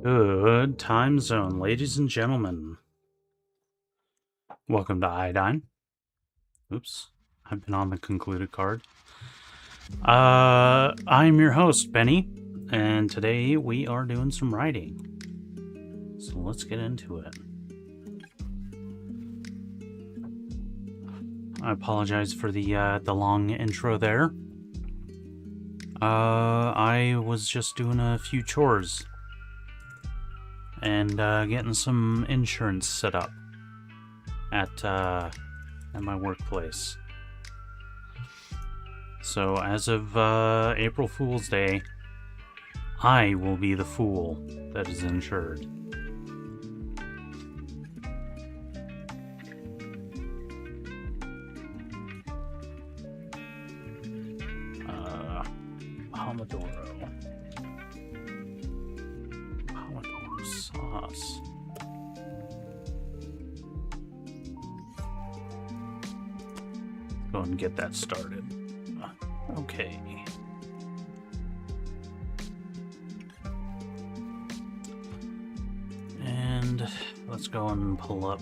Good time zone, ladies and gentlemen. Welcome to Iodine. Oops, I've been on the concluded card. I'm your host, Benny, and today we are doing some writing. So let's get into it. I apologize for the long intro there. I was just doing a few chores and getting some insurance set up at my workplace. So as of April Fool's Day, I will be the fool that is insured. Pomodoro sauce. Go ahead and get that started. Okay. And let's go and pull up.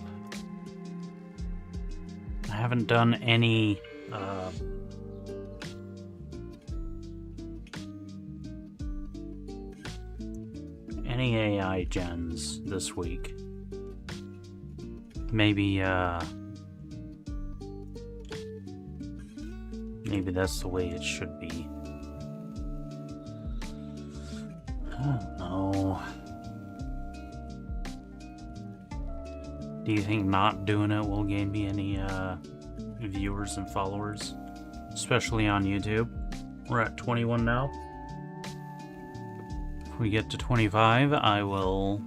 I haven't done any AI gens this week. Maybe that's the way it should be. I don't know. Do you think not doing it will gain me any viewers and followers? Especially on YouTube. We're at 21 now. If we get to 25, I will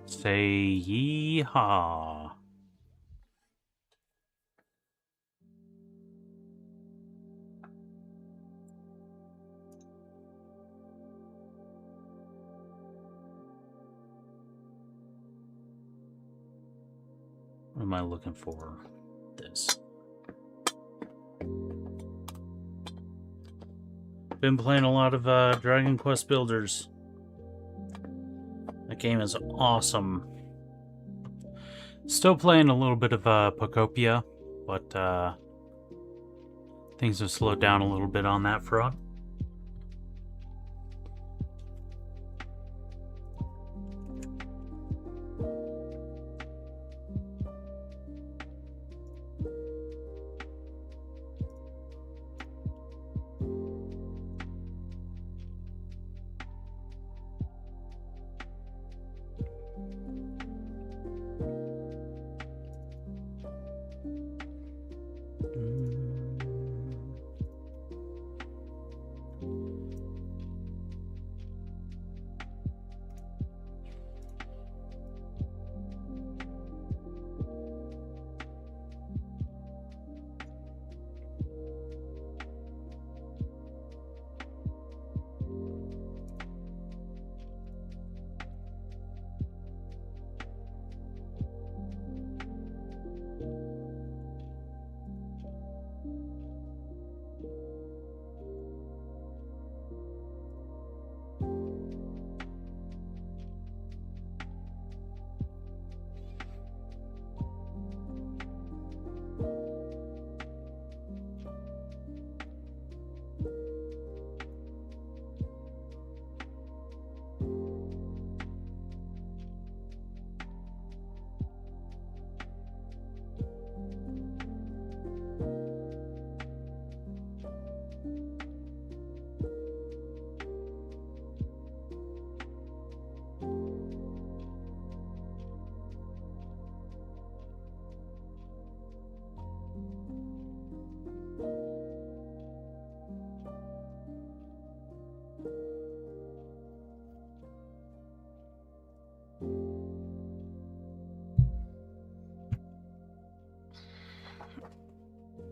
say yee-haw. What am I looking for? This. Been playing a lot of Dragon Quest Builders. That game is awesome. Still playing a little bit of Pocopia, but things have slowed down a little bit on that front.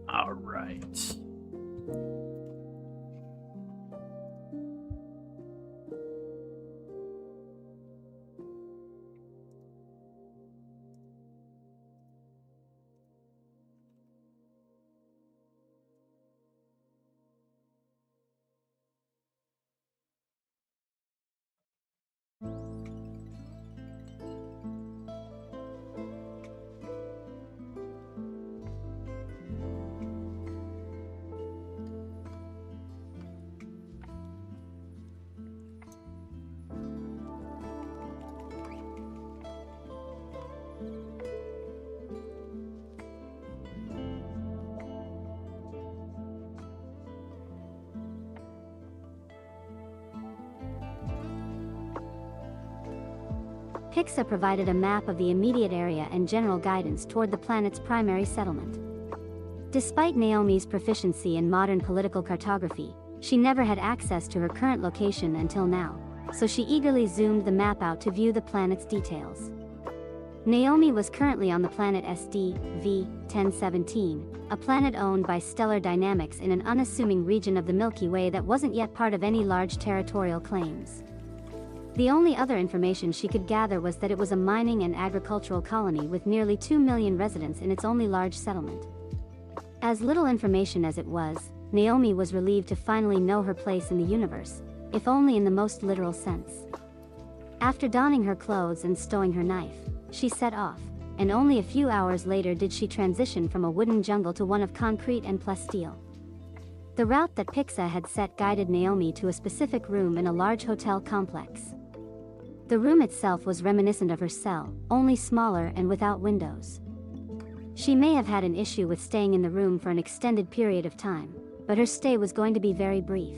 All right. Pixa provided a map of the immediate area and general guidance toward the planet's primary settlement. Despite Naomi's proficiency in modern political cartography, she never had access to her current location until now, so she eagerly zoomed the map out to view the planet's details. Naomi was currently on the planet SD-V-1017, a planet owned by Stellar Dynamics in an unassuming region of the Milky Way that wasn't yet part of any large territorial claims. The only other information she could gather was that it was a mining and agricultural colony with nearly 2 million residents in its only large settlement. As little information as it was, Naomi was relieved to finally know her place in the universe, if only in the most literal sense. After donning her clothes and stowing her knife, she set off, and only a few hours later did she transition from a wooden jungle to one of concrete and plasteel. The route that Pixa had set guided Naomi to a specific room in a large hotel complex. The room itself was reminiscent of her cell, only smaller and without windows. She may have had an issue with staying in the room for an extended period of time, but her stay was going to be very brief.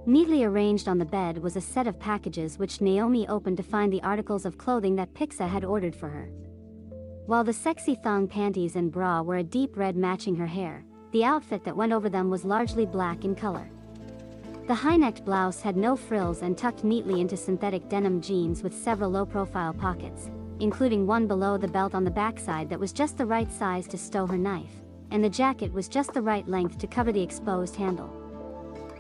Neatly arranged on the bed was a set of packages which Naomi opened to find the articles of clothing that Pixa had ordered for her. While the sexy thong panties and bra were a deep red matching her hair, the outfit that went over them was largely black in color. The high-necked blouse had no frills and tucked neatly into synthetic denim jeans with several low-profile pockets, including one below the belt on the backside that was just the right size to stow her knife, and the jacket was just the right length to cover the exposed handle.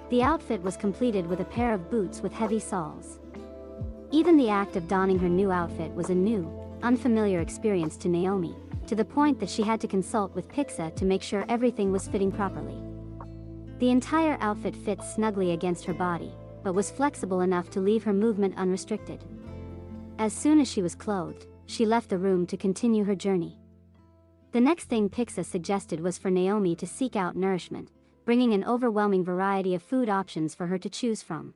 The outfit was completed with a pair of boots with heavy soles. Even the act of donning her new outfit was a new, unfamiliar experience to Naomi, to the point that she had to consult with Pixa to make sure everything was fitting properly. The entire outfit fit snugly against her body, but was flexible enough to leave her movement unrestricted. As soon as she was clothed, she left the room to continue her journey. The next thing Pixa suggested was for Naomi to seek out nourishment, bringing an overwhelming variety of food options for her to choose from.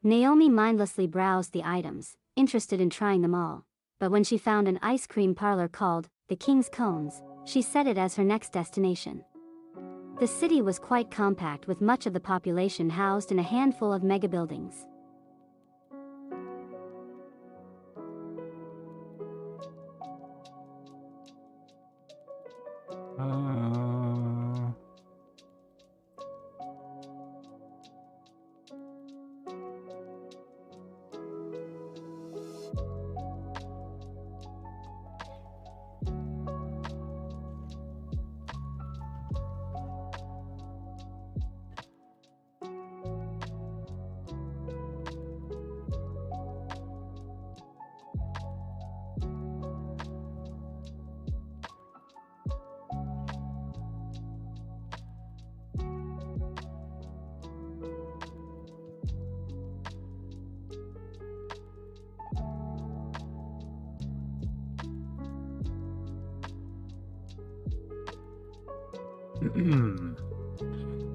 Naomi mindlessly browsed the items, interested in trying them all, but when she found an ice cream parlor called the King's Cones, she set it as her next destination. The city was quite compact with much of the population housed in a handful of mega buildings.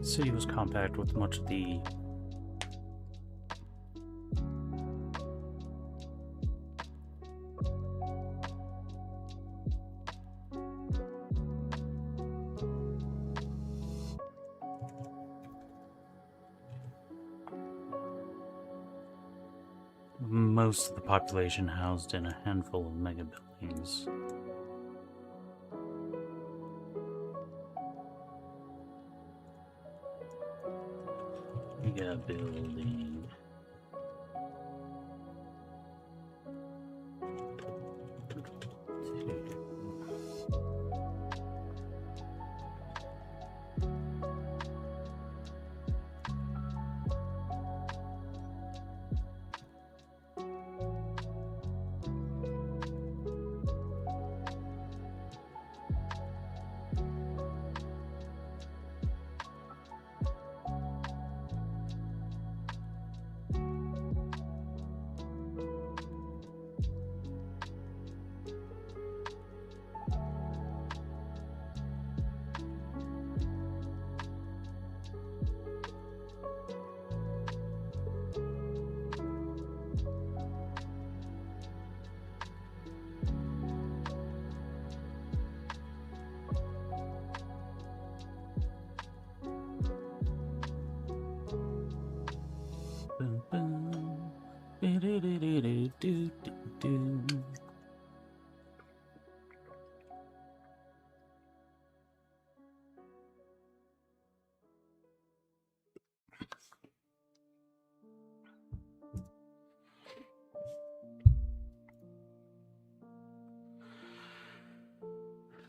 The city was compact with much of the population housed in a handful of mega buildings. Mega building.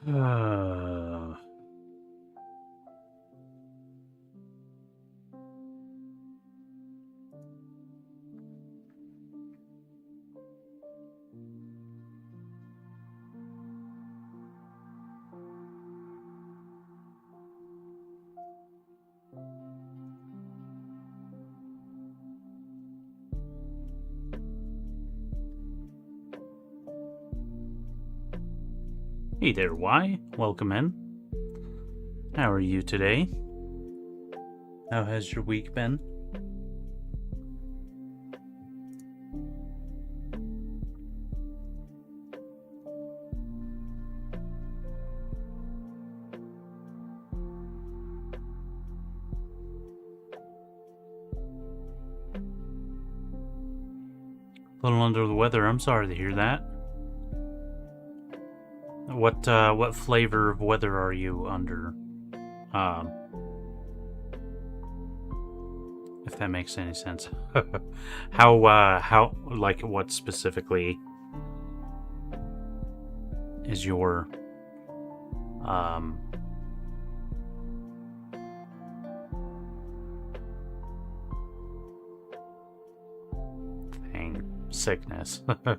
Hey there, Y. Welcome in. How are you today? How has your week been? A little under the weather. I'm sorry to hear that. What flavor of weather are you under? If that makes any sense. How, like, what specifically is your, thing? Sickness. I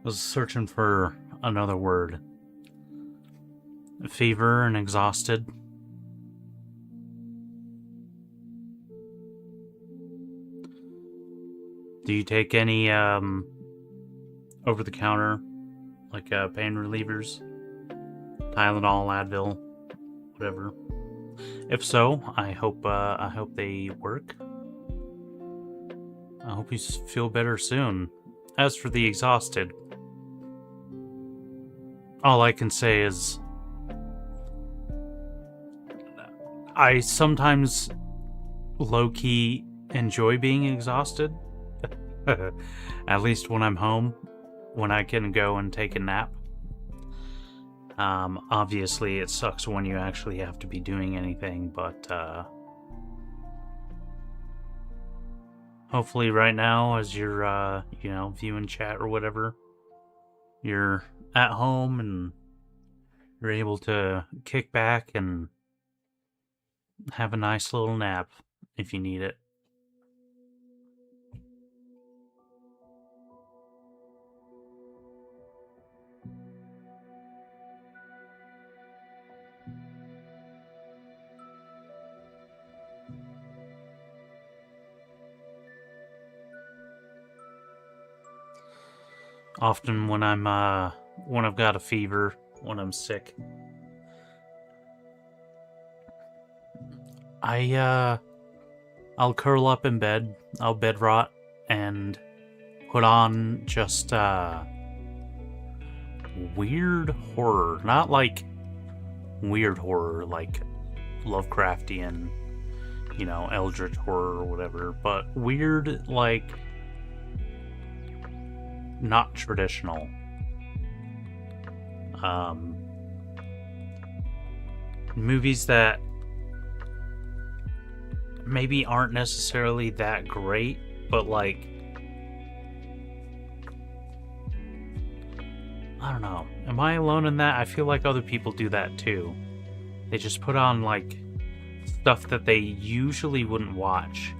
was searching for another word. Fever and exhausted. Do you take any over-the-counter, like pain relievers? Tylenol, Advil, whatever. If so, I hope they work. I hope you feel better soon. As for the exhausted, all I can say is I sometimes low-key enjoy being exhausted. At least when I'm home, when I can go and take a nap. Obviously it sucks when you actually have to be doing anything, but hopefully right now, as you're viewing chat or whatever, you're at home and you're able to kick back and have a nice little nap if you need it. Often when I've got a fever, when I'm sick, I'll curl up in bed, I'll bed rot, and put on just weird horror. Not like weird horror like Lovecraftian, eldritch horror or whatever, but weird, like, not traditional. Movies that maybe aren't necessarily that great, but like, I don't know. Am I alone in that? I feel like other people do that too. They just put on like stuff that they usually wouldn't watch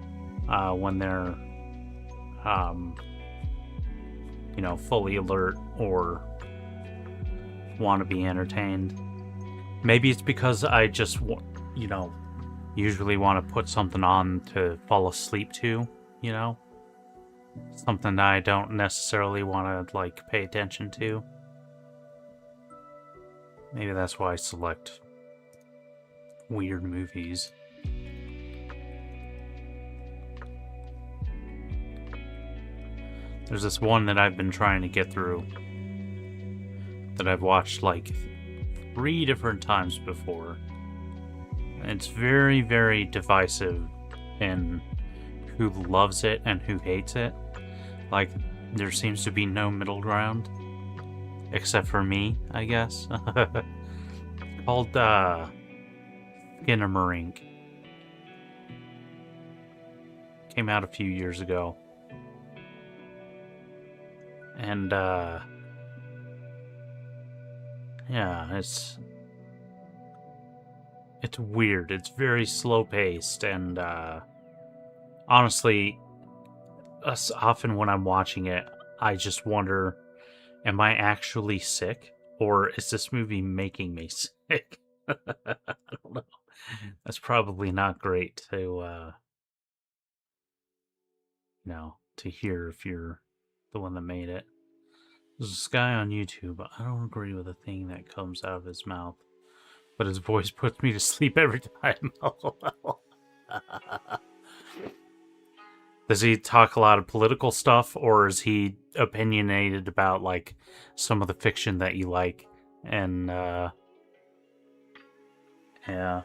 when they're fully alert or want to be entertained. Maybe it's because I just usually want to put something on to fall asleep to, something that I don't necessarily want to like pay attention to. Maybe that's why I select weird movies. There's this one that I've been trying to get through that I've watched like 3 different times before. It's very, very divisive in who loves it and who hates it. Like, there seems to be no middle ground. Except for me, I guess. Called Skinamarink. Came out a few years ago. And yeah, It's weird. It's very slow paced, and honestly, often when I'm watching it, I just wonder, am I actually sick, or is this movie making me sick? I don't know. That's probably not great to to hear if you're the one that made it. There's this guy on YouTube. I don't agree with a thing that comes out of his mouth, but his voice puts me to sleep every time. Does he talk a lot of political stuff, or is he opinionated about like some of the fiction that you like? And yeah.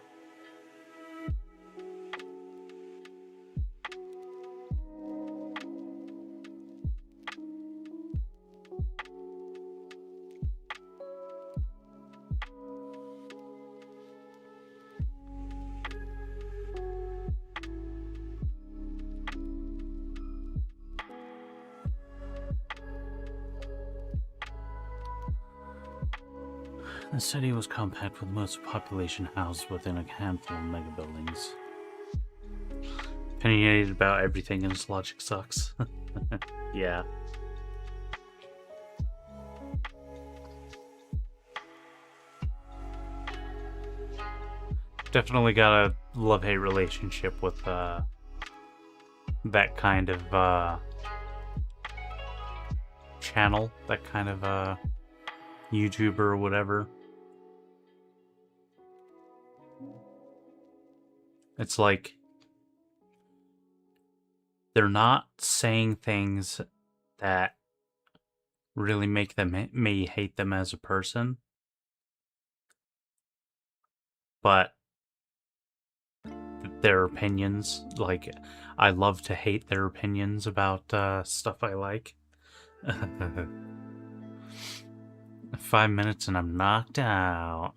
The city was compact with most of the population housed within a handful of mega buildings. Opinionated about everything and his logic sucks. Yeah. Definitely got a love-hate relationship with that kind of channel, that kind of YouTuber or whatever. It's like they're not saying things that really make me hate them as a person, but their opinions, like, I love to hate their opinions about stuff I like. 5 minutes and I'm knocked out.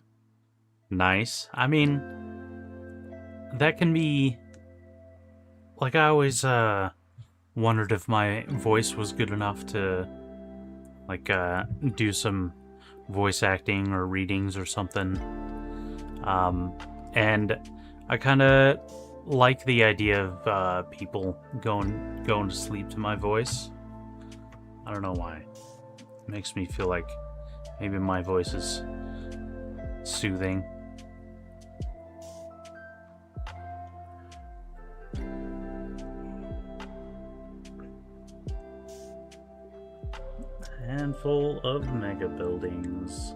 Nice. I mean, that can be... Like, I always wondered if my voice was good enough to, like, do some voice acting or readings or something. And I kind of like the idea of people going to sleep to my voice. I don't know why. It makes me feel like maybe my voice is soothing. Handful of mega buildings.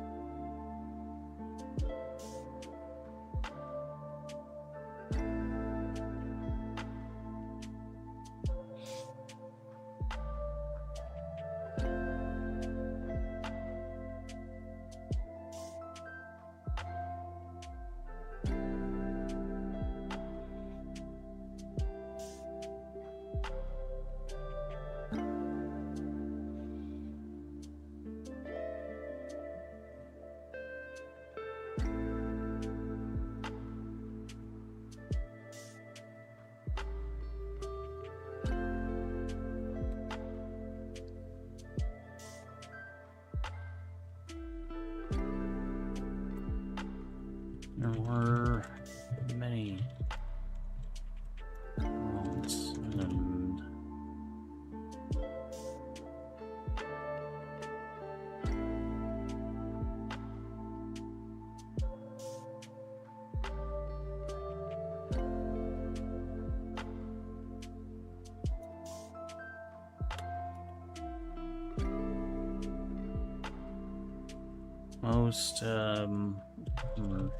There were many wrongs and most commercial.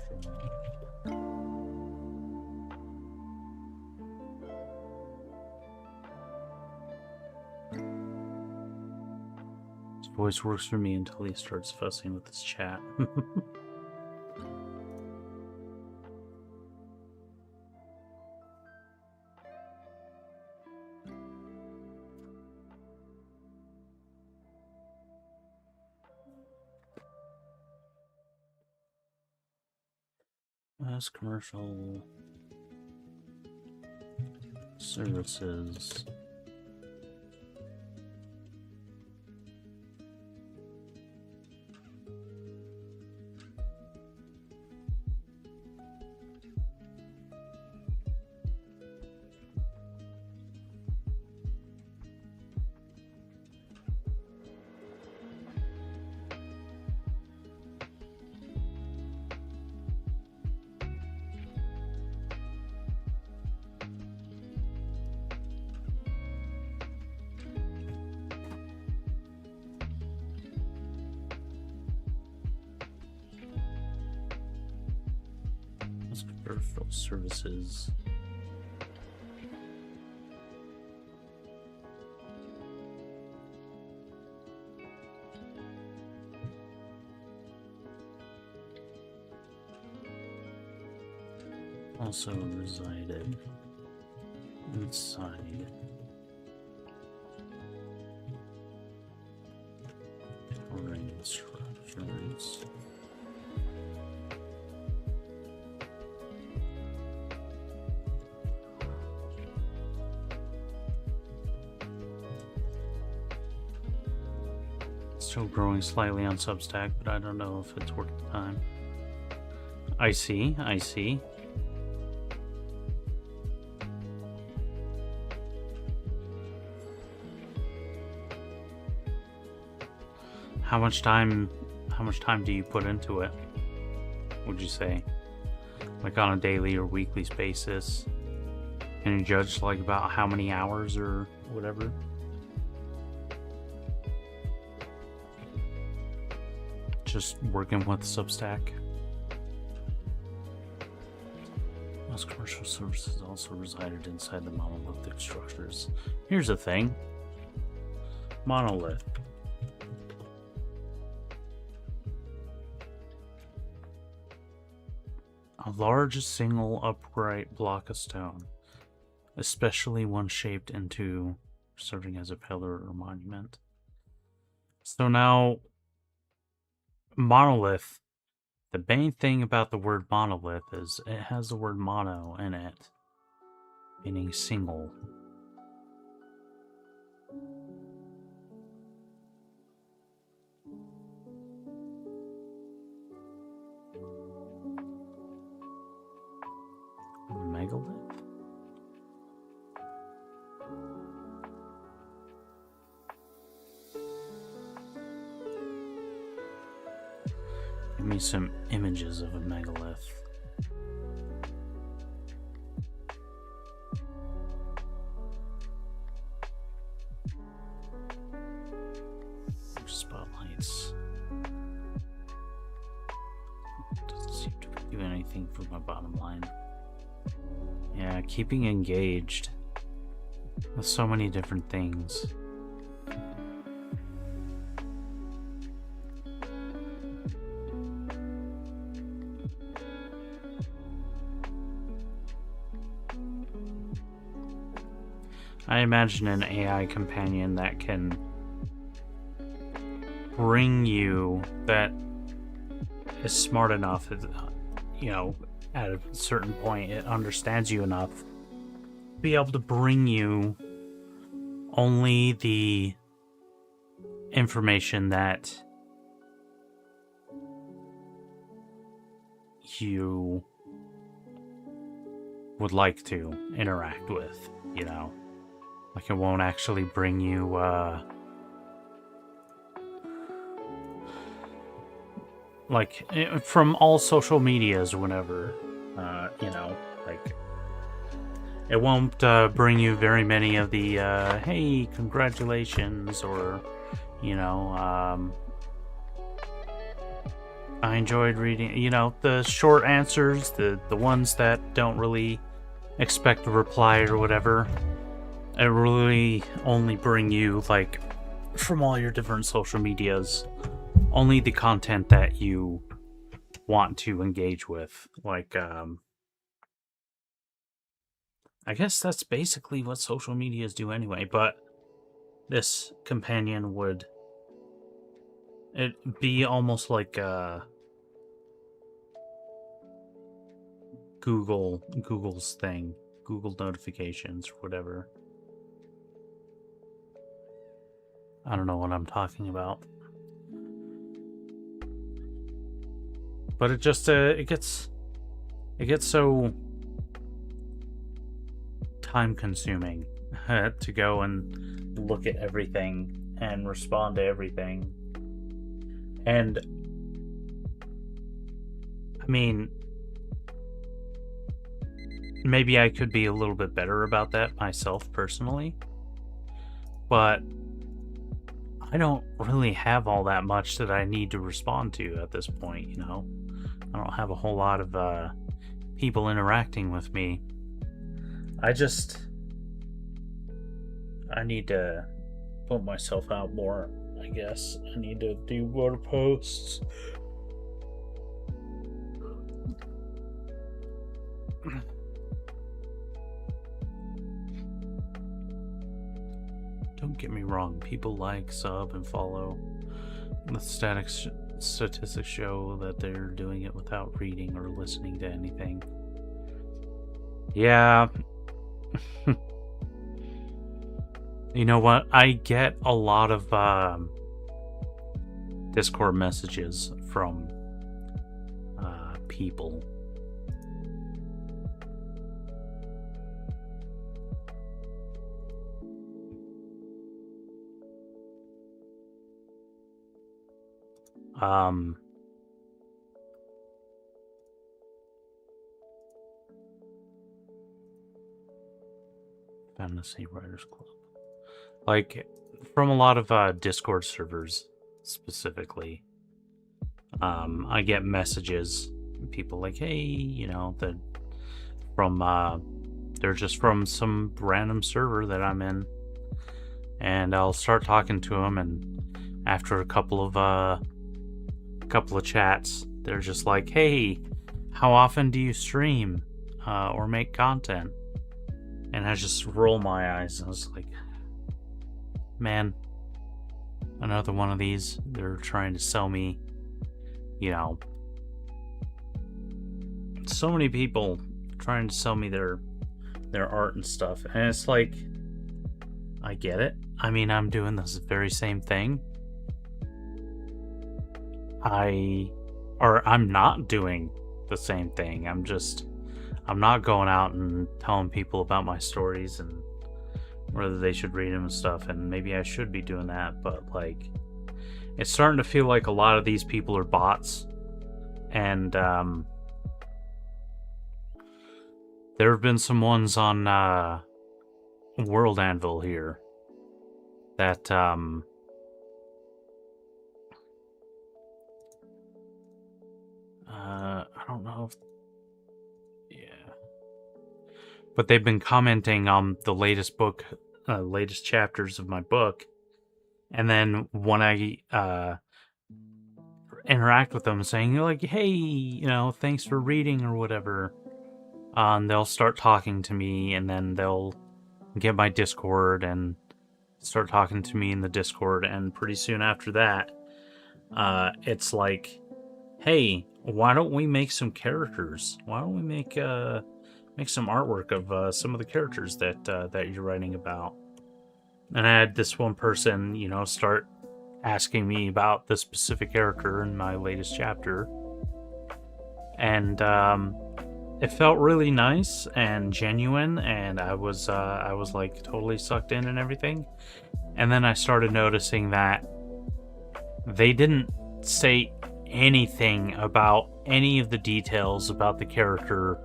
His voice works for me until he starts fussing with his chat. Last commercial services. Peripheral services. Also resided inside ring structures. Still growing slightly on Substack, but I don't know if it's worth the time. I see. How much time do you put into it? Would you say? Like on a daily or weekly basis? Can you judge like about how many hours or whatever? Just working with Substack. Most commercial services also resided inside the monolithic structures. Here's the thing. Monolith. A large single upright block of stone, especially one shaped into serving as a pillar or monument. So now, monolith, the main thing about the word monolith is it has the word mono in it, meaning single. Megalith? Give me some images of a megalith. Spotlights. Doesn't seem to do anything for my bottom line. Yeah, keeping engaged with so many different things. I imagine an AI companion that can bring you, that is smart enough, you know, at a certain point it understands you enough to be able to bring you only the information that you would like to interact with, you know. Like, it won't actually bring you, like, from all social medias or whatever, you know, like, it won't bring you very many of the, hey, congratulations, or, you know, I enjoyed reading, you know, the short answers, the ones that don't really expect a reply or whatever. It really only bring you, like, from all your different social medias, only the content that you want to engage with. Like, I guess that's basically what social medias do anyway, but this companion would be almost like Google's thing, Google notifications or whatever. I don't know what I'm talking about. But it just it gets so time consuming to go and look at everything and respond to everything. And I mean, maybe I could be a little bit better about that myself personally, but I don't really have all that much that I need to respond to at this point, you know? I don't have a whole lot of people interacting with me. I need to put myself out more, I guess. I need to do more posts. Don't get me wrong, people like, sub, and follow. The statistics show that they're doing it without reading or listening to anything. Yeah. You know what? I get a lot of Discord messages from people. Fantasy Writers Club. Like, from a lot of Discord servers, specifically. I get messages, people like, hey, you know, that from, they're just from some random server that I'm in. And I'll start talking to them, and after a couple of chats, they're just like, hey, how often do you stream or make content? And I just roll my eyes and I was like, man, another one of these. They're trying to sell me, you know, so many people trying to sell me their art and stuff. And it's like, I get it. I mean, I'm doing this very same thing. I'm not doing the same thing. I'm not going out and telling people about my stories and whether they should read them and stuff, and maybe I should be doing that, but like, it's starting to feel like a lot of these people are bots, and there have been some ones on World Anvil here that I don't know if, yeah, but they've been commenting on the latest chapters of my book, and then when I interact with them, saying like, hey, you know, thanks for reading or whatever, they'll start talking to me, and then they'll get my Discord and start talking to me in the Discord, and pretty soon after that, it's like, hey, why don't we make some characters? Why don't we make some artwork of some of the characters that you're writing about? And I had this one person, you know, start asking me about this specific character in my latest chapter, and it felt really nice and genuine, and I was like totally sucked in and everything. And then I started noticing that they didn't say anything about any of the details about the character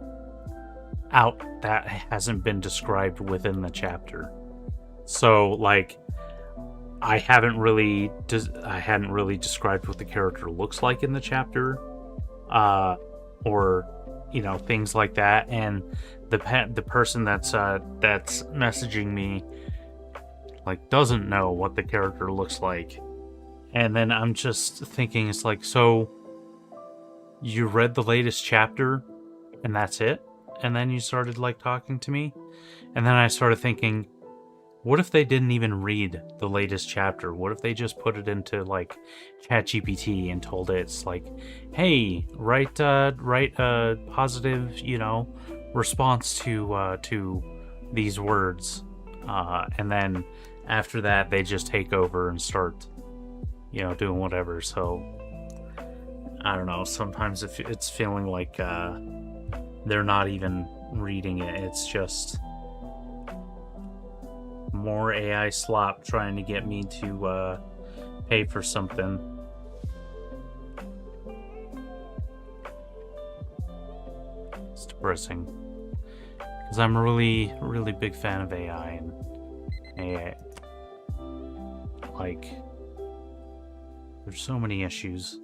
out that hasn't been described within the chapter. So like, I hadn't really described what the character looks like in the chapter, or, you know, things like that. And the person that's messaging me like doesn't know what the character looks like. And then I'm just thinking, it's like, so you read the latest chapter and that's it? And then you started like talking to me? And then I started thinking, what if they didn't even read the latest chapter? What if they just put it into like ChatGPT and told it, it's like, hey, write a positive, you know, response to these words, and then after that they just take over and start, you know, doing whatever. So I don't know, sometimes it's feeling like they're not even reading it. It's just more AI slop trying to get me to pay for something. It's depressing, because I'm a really, really big fan of AI, and AI, like, there's so many issues.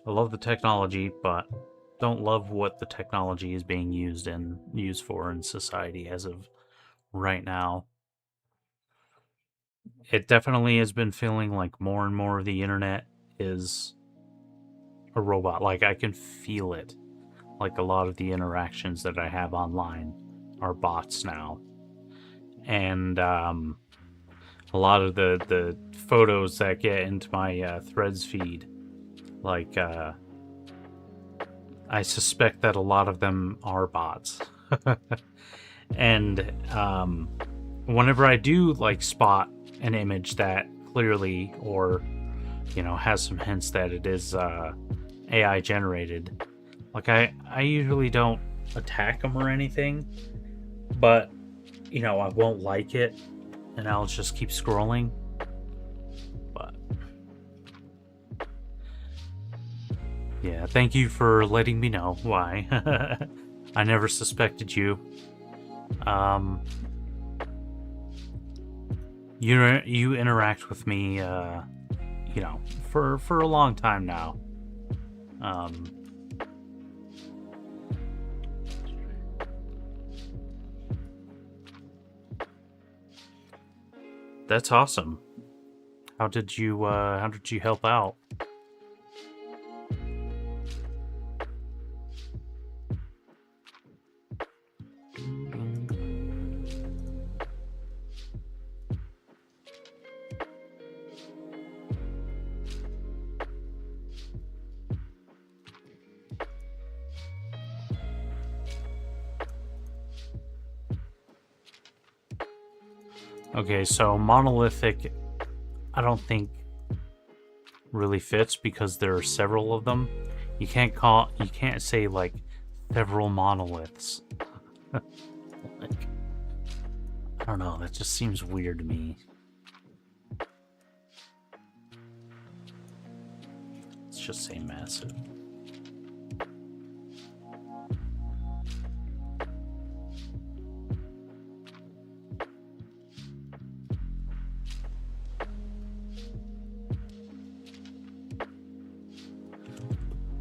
I love the technology, but don't love what the technology is being used for in society as of right now. It definitely has been feeling like more and more of the internet is a robot. Like, I can feel it. Like, a lot of the interactions that I have online are bots now. And a lot of the photos that get into my Threads feed, like, I suspect that a lot of them are bots. And whenever I do, like, spot an image that clearly, or, you know, has some hints that it is AI generated, like, I usually don't attack them or anything, but, you know, I won't like it, and I'll just keep scrolling. But yeah, thank you for letting me know why. I never suspected you. You interact with me, you know, for a long time now. That's awesome. How did you help out? Okay, so monolithic, I don't think really fits because there are several of them. You can't say like several monoliths. Like, I don't know, that just seems weird to me. Let's just say massive.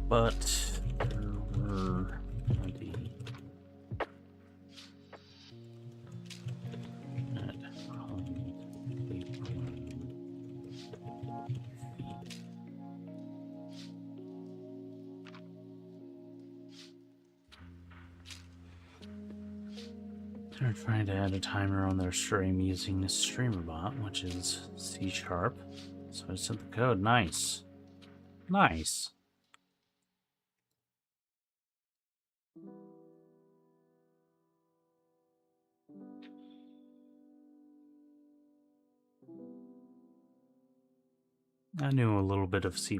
But there were plenty that hung They're trying to add a timer on their stream using the streamer bot, which is C#. So I sent the code. Nice. Nice. I knew a little bit of C++.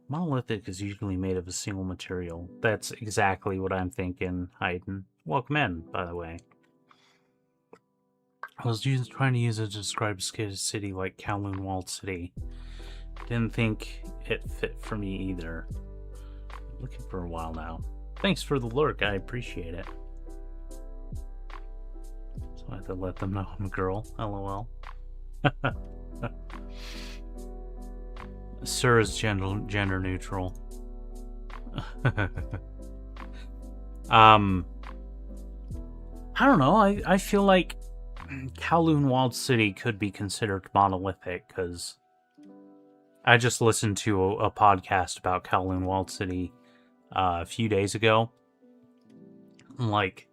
Monolithic is usually made of a single material. That's exactly what I'm thinking, Hayden. Welcome in, by the way. I was trying to use it to describe a city like Kowloon Walled City. Didn't think it fit for me either. Looking for a while now. Thanks for the lurk, I appreciate it. So I have to let them know I'm a girl. LOL. Sir is gender neutral. I don't know. I feel like Kowloon Walled City could be considered monolithic because I just listened to a podcast about Kowloon Walled City a few days ago. Like,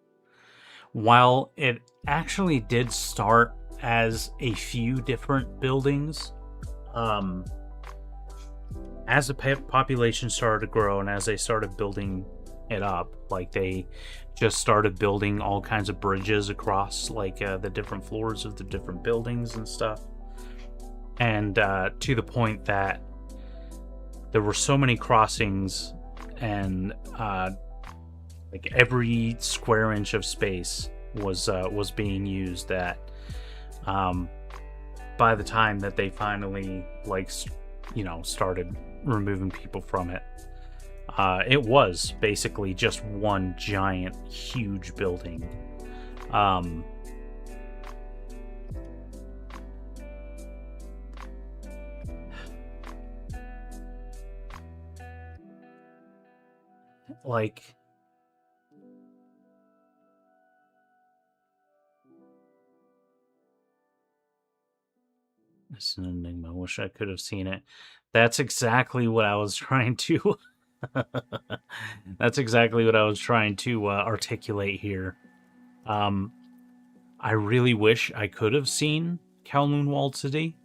while it actually did start as a few different buildings, as the population started to grow and as they started building it up, like they just started building all kinds of bridges across like the different floors of the different buildings and stuff, and to the point that there were so many crossings and like every square inch of space was being used, that by the time that they finally started removing people from it, it was basically just one giant huge building. like, it's an enigma. Wish I could have seen it. That's exactly what I was trying to. That's exactly what I was trying to articulate here. I really wish I could have seen Kowloon Walled City.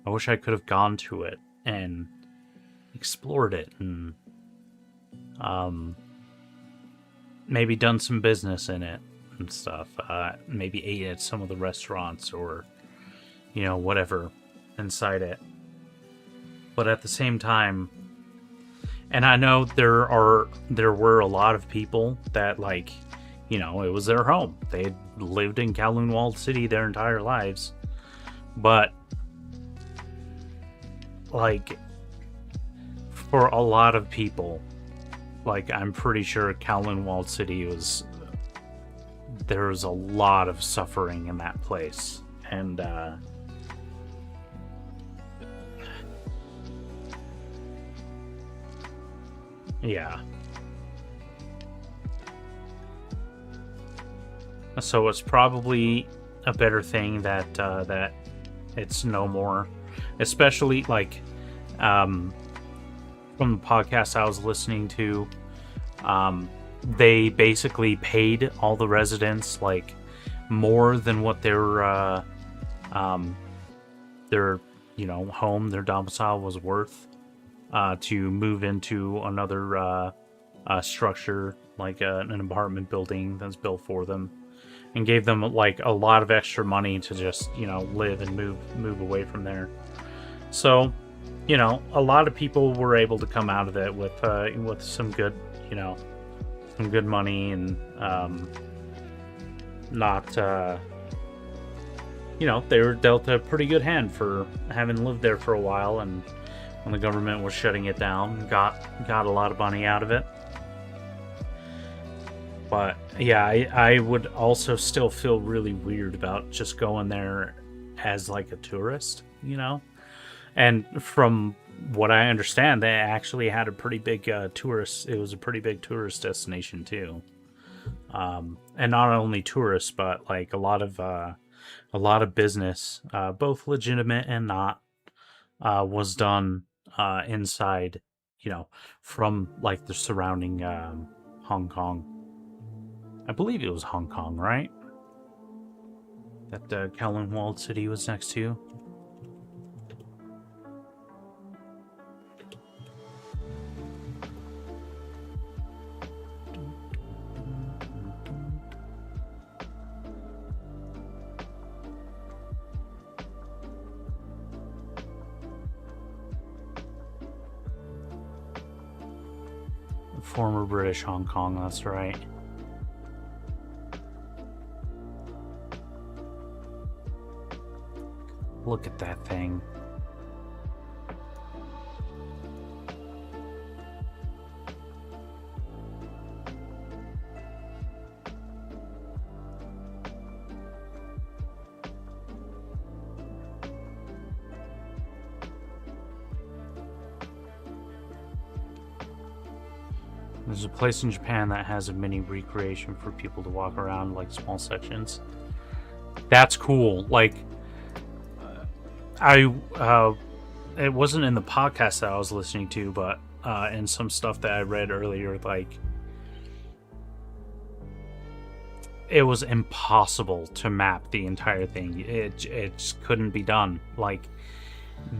I wish I could have gone to it and explored it and maybe done some business in it and stuff. Maybe ate at some of the restaurants or, whatever inside it. But at the same time, and I know there were a lot of people that, like, it was their home. They had lived in Kowloon Walled City their entire lives. But, like, for a lot of people, like, I'm pretty sure Kowloon Walled City there was a lot of suffering in that place. And, yeah. So it's probably a better thing that it's no more. Especially, like, from the podcast I was listening to, they basically paid all the residents, like, more than what their home, their domicile was worth, to move into another structure, like an apartment building that's built for them, and gave them, like, a lot of extra money to just, live and move away from there. So, a lot of people were able to come out of it with some good, some good money, and not, they were dealt a pretty good hand for having lived there for a while, and when the government was shutting it down, got a lot of money out of it. But yeah, I would also still feel really weird about just going there as, like, a tourist, And from what I understand, they actually had a pretty big tourist. It was a pretty big tourist destination too, and not only tourists, but, like, a lot of business, both legitimate and not, was done inside, from, like, the surrounding Hong Kong. I believe it was Hong Kong, right? That Kowloon Walled City was next to. Former British Hong Kong, that's right. Look at that thing. There's a place in Japan that has a mini recreation for people to walk around, like, small sections. That's cool. Like, it wasn't in the podcast that I was listening to, but in some stuff that I read earlier, like, it was impossible to map the entire thing. It just couldn't be done. Like,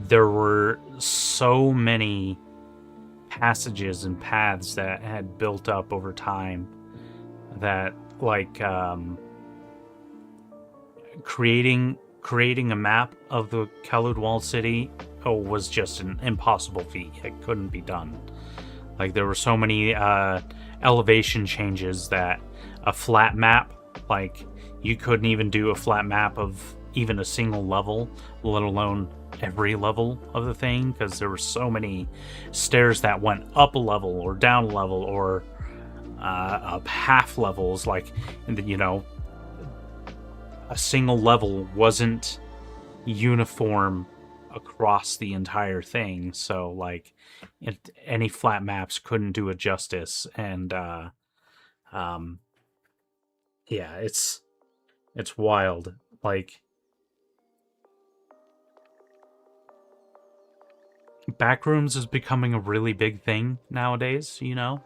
there were so many passages and paths that had built up over time that, like, creating a map of the Kowloon Walled City was just an impossible feat. It couldn't be done. Like, there were so many elevation changes that a flat map, like, you couldn't even do a flat map of even a single level, let alone every level of the thing, because there were so many stairs that went up a level or down a level or up half levels. Like, a single level wasn't uniform across the entire thing, so like any flat maps couldn't do it justice. And um, yeah, it's wild. Like, backrooms is becoming a really big thing nowadays, you know?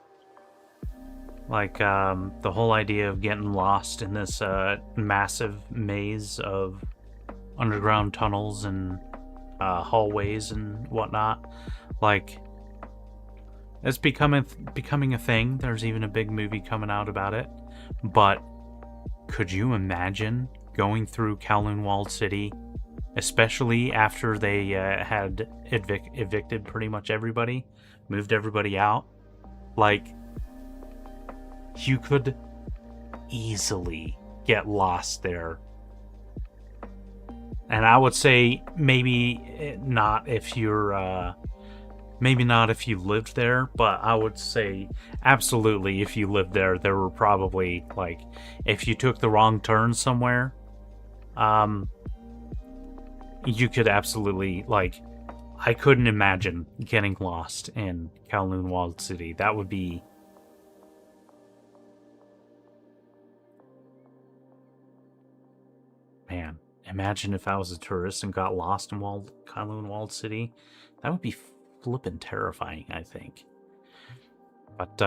Like, the whole idea of getting lost in this massive maze of underground tunnels and hallways and whatnot. Like, it's becoming a thing. There's even a big movie coming out about it. But could you imagine going through Kowloon Walled City, especially after they had evicted pretty much everybody, moved everybody out? Like, you could easily get lost there. And I would say maybe not if you're maybe not if you lived there, but I would say absolutely if you lived there. There were probably, like, if you took the wrong turn somewhere, you could absolutely, like, I couldn't imagine getting lost in Kowloon Walled City. That would be... Man, imagine if I was a tourist and got lost in Kowloon Walled City. That would be flippin' terrifying, I think. But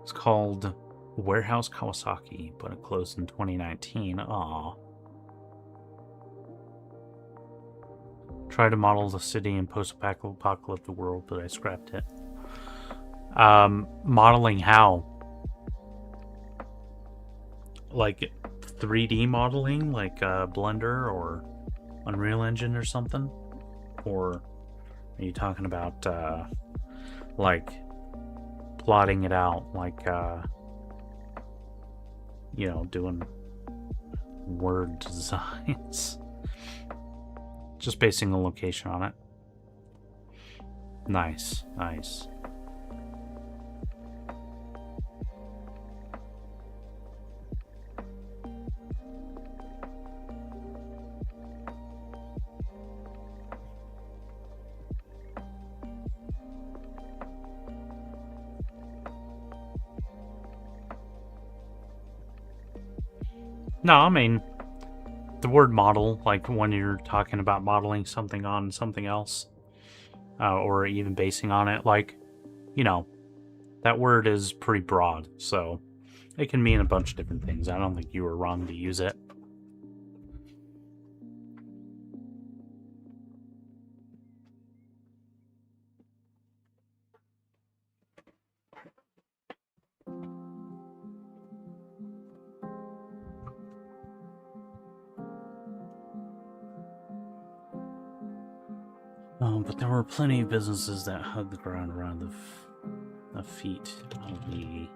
it's called Warehouse Kawasaki, but it closed in 2019. Aww. Try to model the city in post-apocalyptic world, but I scrapped it. Modeling how? Like 3D modeling, like Blender or Unreal Engine or something? Or are you talking about like plotting it out, like you know, doing word designs? Just basing a location on it. Nice, nice. No, I mean, the word model, like when you're talking about modeling something on something else, or even basing on it, like, you know, that word is pretty broad, so it can mean a bunch of different things. I don't think you were wrong to use it. But there were plenty of businesses that hugged the ground around the feet of the...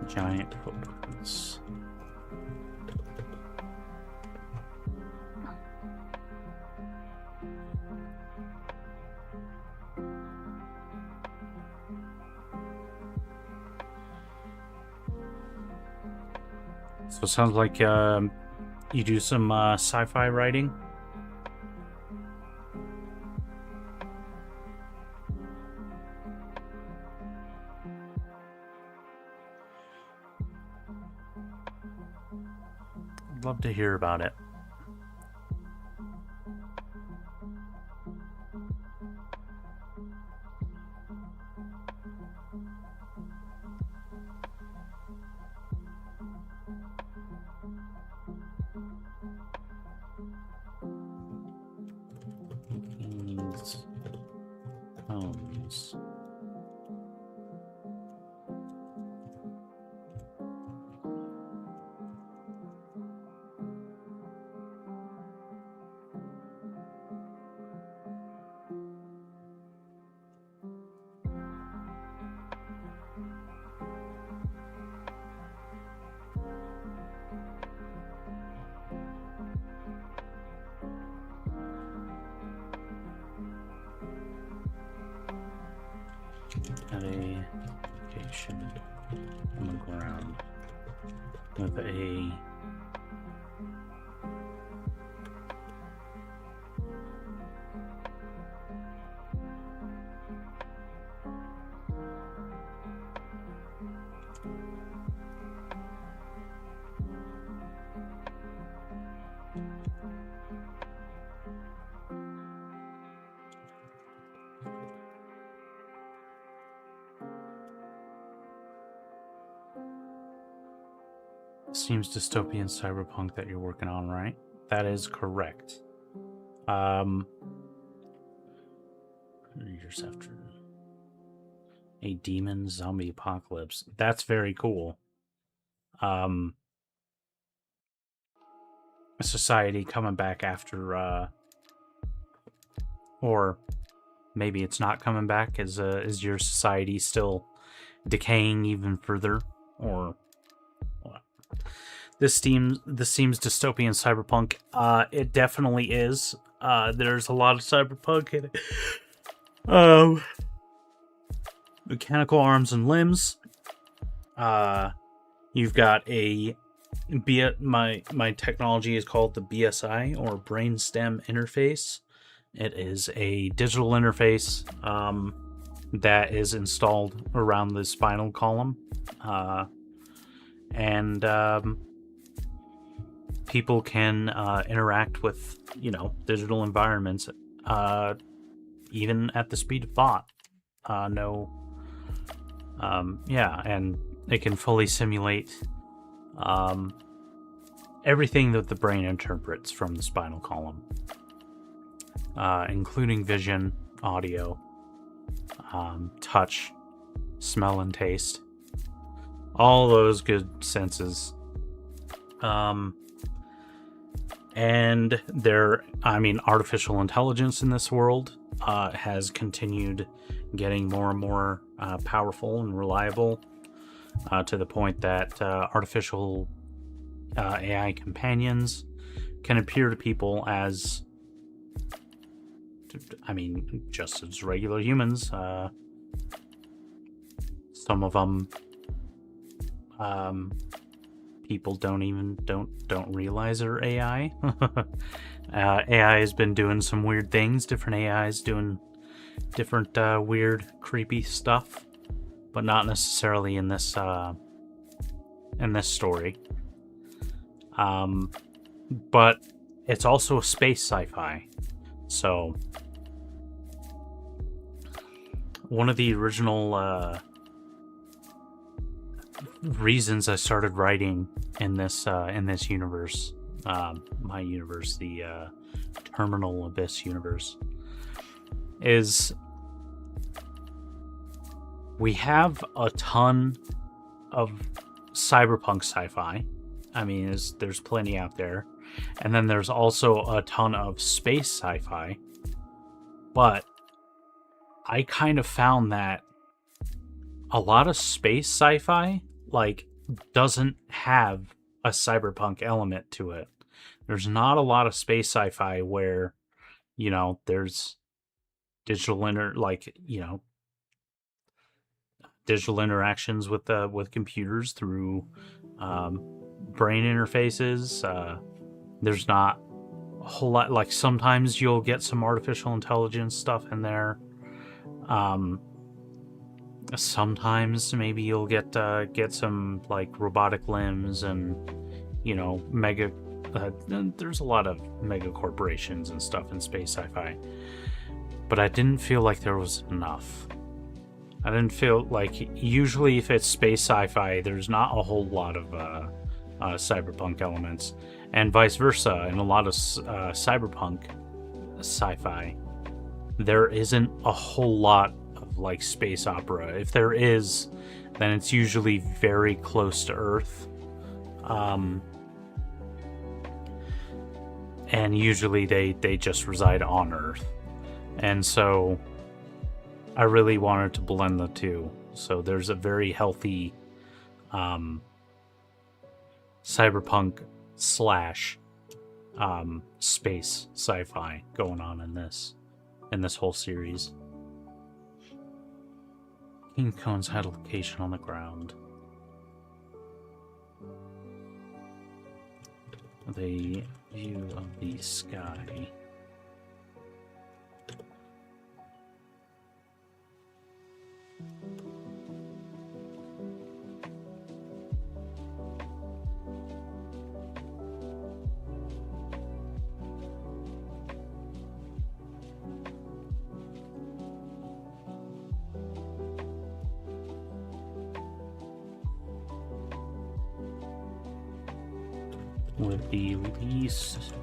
giant footprints. So it sounds like you do some sci-fi writing? I'd love to hear about it. Homes. at a location on the ground with a seems dystopian cyberpunk that you're working on, right? That is correct. Years after a demon zombie apocalypse. That's very cool. A society coming back after, or maybe it's not coming back. Is your society still decaying even further, or what? This seems dystopian cyberpunk. It definitely is. There's a lot of cyberpunk in it. Mechanical arms and limbs. You've got a my technology is called the BSI, or brainstem interface. It is a digital interface that is installed around the spinal column, and people can interact with digital environments even at the speed of thought. And it can fully simulate everything that the brain interprets from the spinal column, including vision, audio, touch, smell, and taste. All those good senses. And artificial intelligence in this world has continued getting more and more powerful and reliable, to the point that artificial AI companions can appear to people as, just as regular humans. Some of them, people don't realize are AI. AI has been doing some weird things. Different AIs doing different weird, creepy stuff, but not necessarily in this story. But it's also a space sci-fi. So one of the original reasons I started writing in this universe, my universe, the Terminal Abyss universe, is we have a ton of cyberpunk sci-fi. There's plenty out there. And then there's also a ton of space sci-fi. But I kind of found that a lot of space sci-fi, doesn't have a cyberpunk element to it. There's not a lot of space sci-fi where, there's digital digital interactions with computers through brain interfaces. There's not a whole lot. Sometimes you'll get some artificial intelligence stuff in there. Sometimes maybe you'll get some robotic limbs and mega. There's a lot of mega corporations and stuff in space sci-fi, but I didn't feel like there was enough. I didn't feel usually if it's space sci-fi, there's not a whole lot of cyberpunk elements, and vice versa. In a lot of cyberpunk sci-fi, there isn't a whole lot of space opera. If there is, then it's usually very close to Earth, and usually they just reside on Earth. And so I really wanted to blend the two. So there's a very healthy cyberpunk slash space sci-fi going on in this whole series. King cones had a location on the ground. The view of the sky. With the least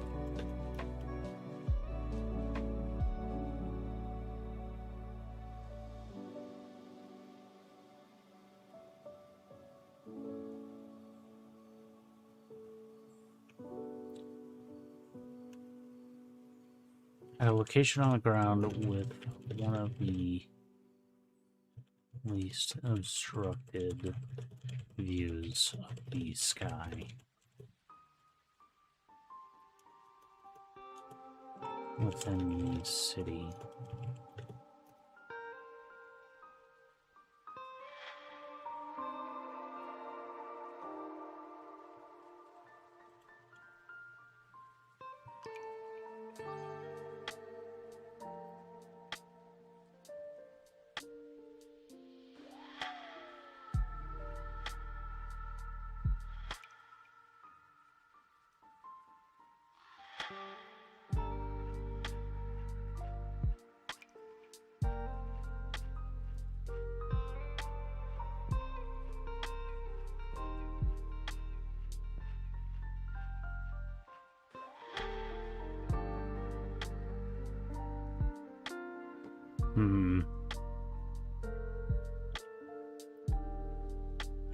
at a location on the ground with one of the least obstructed views of the sky. Within the city.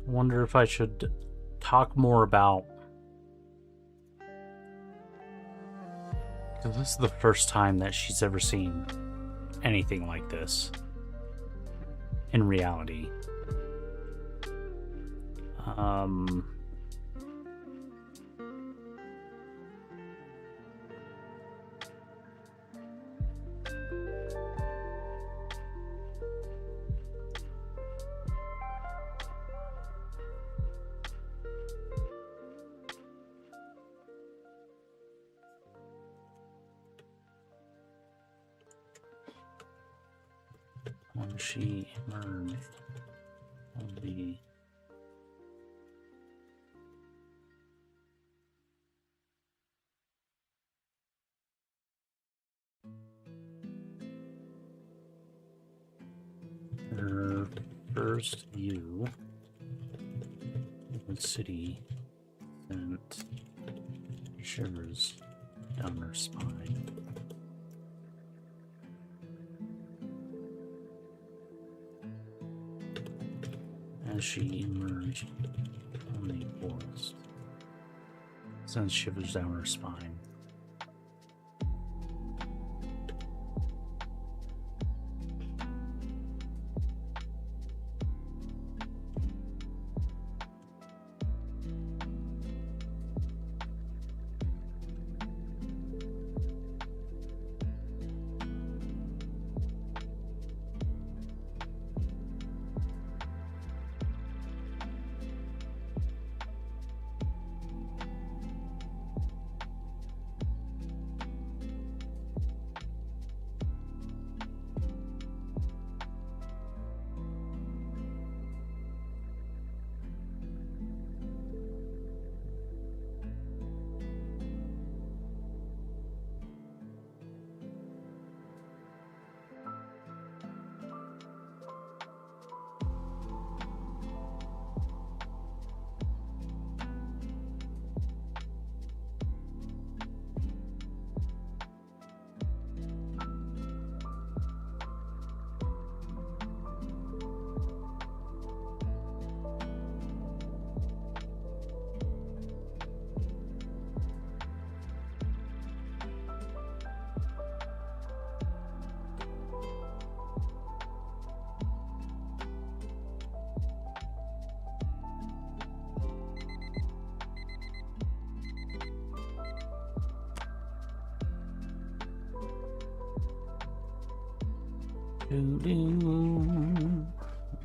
I wonder if I should talk more about... Because this is the first time that she's ever seen anything like this in reality. When she emerged on the her first view of the city sent shivers down her spine. As she emerged from the forest, sends shivers down her spine.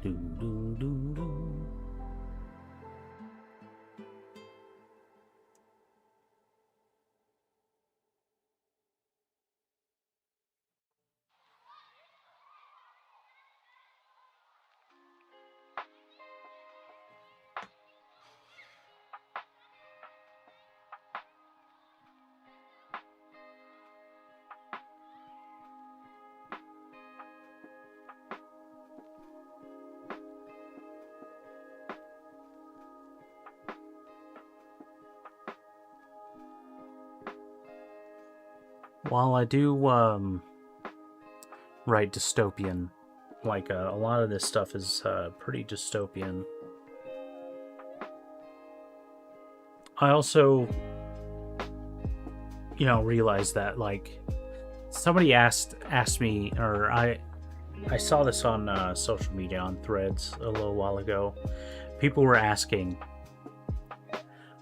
Do, do, do, do. While I do write dystopian, like a lot of this stuff is pretty dystopian, I also, realize that, like, somebody asked me, or I saw this on social media, on Threads a little while ago. People were asking,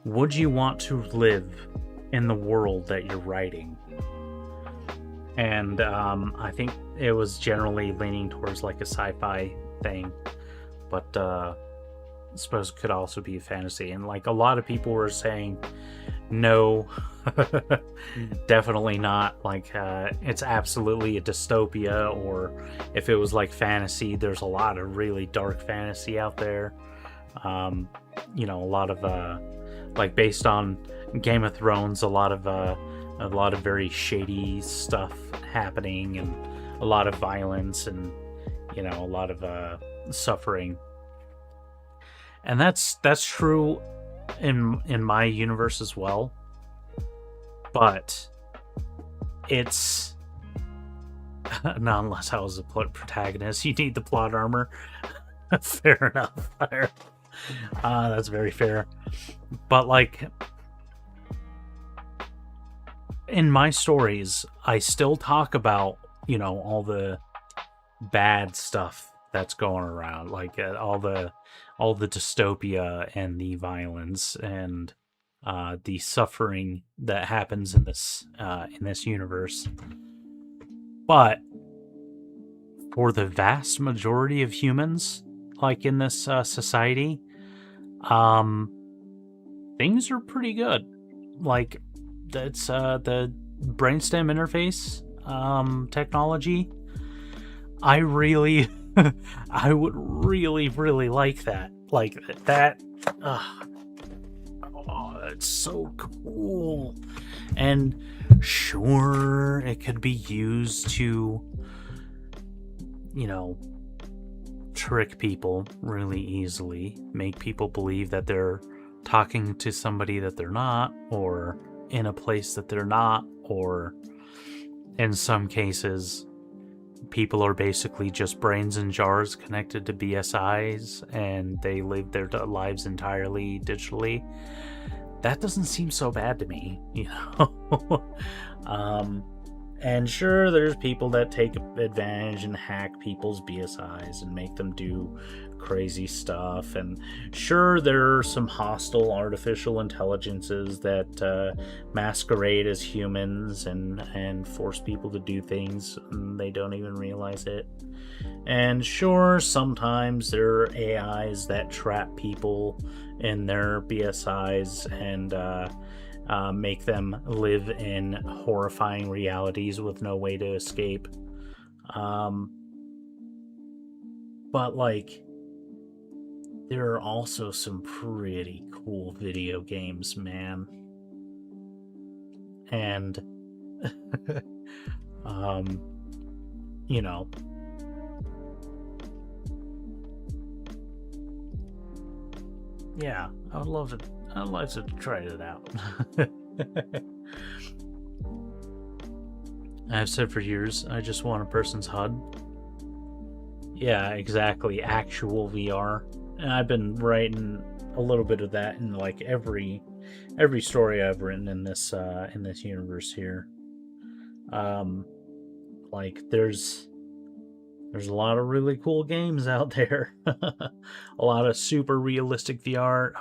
would you want to live in the world that you're writing? And I think it was generally leaning towards like a sci-fi thing, but I suppose it could also be a fantasy. And like a lot of people were saying, no, definitely not. Like it's absolutely a dystopia, or if it was like fantasy, there's a lot of really dark fantasy out there. A lot of like based on Game of Thrones, a lot of very shady stuff happening, and a lot of violence, and a lot of suffering. And that's true in my universe as well. But it's not unless I was a protagonist. You need the plot armor. Fair enough. That's very fair. But like, in my stories, I still talk about, all the bad stuff that's going around, like all the dystopia and the violence and the suffering that happens in this universe. But for the vast majority of humans, like in this society, things are pretty good. Like, that's the brainstem interface technology. I really I would really like that. Like that it's so cool. And sure, it could be used to trick people really easily, make people believe that they're talking to somebody that they're not, or in a place that they're not, or in some cases people are basically just brains in jars connected to BSIs and they live their lives entirely digitally. That doesn't seem so bad to me, and sure, there's people that take advantage and hack people's BSIs and make them do crazy stuff. And sure, there are some hostile artificial intelligences that masquerade as humans and force people to do things and they don't even realize it. And sure, sometimes there are AIs that trap people in their BSIs and make them live in horrifying realities with no way to escape. But like, there are also some pretty cool video games, man. And yeah, I'd love to try it out. I've said for years, I just want a person's HUD. Yeah, exactly. Actual VR. And I've been writing a little bit of that in like every story I've written in this universe here. Like there's a lot of really cool games out there. A lot of super realistic VR.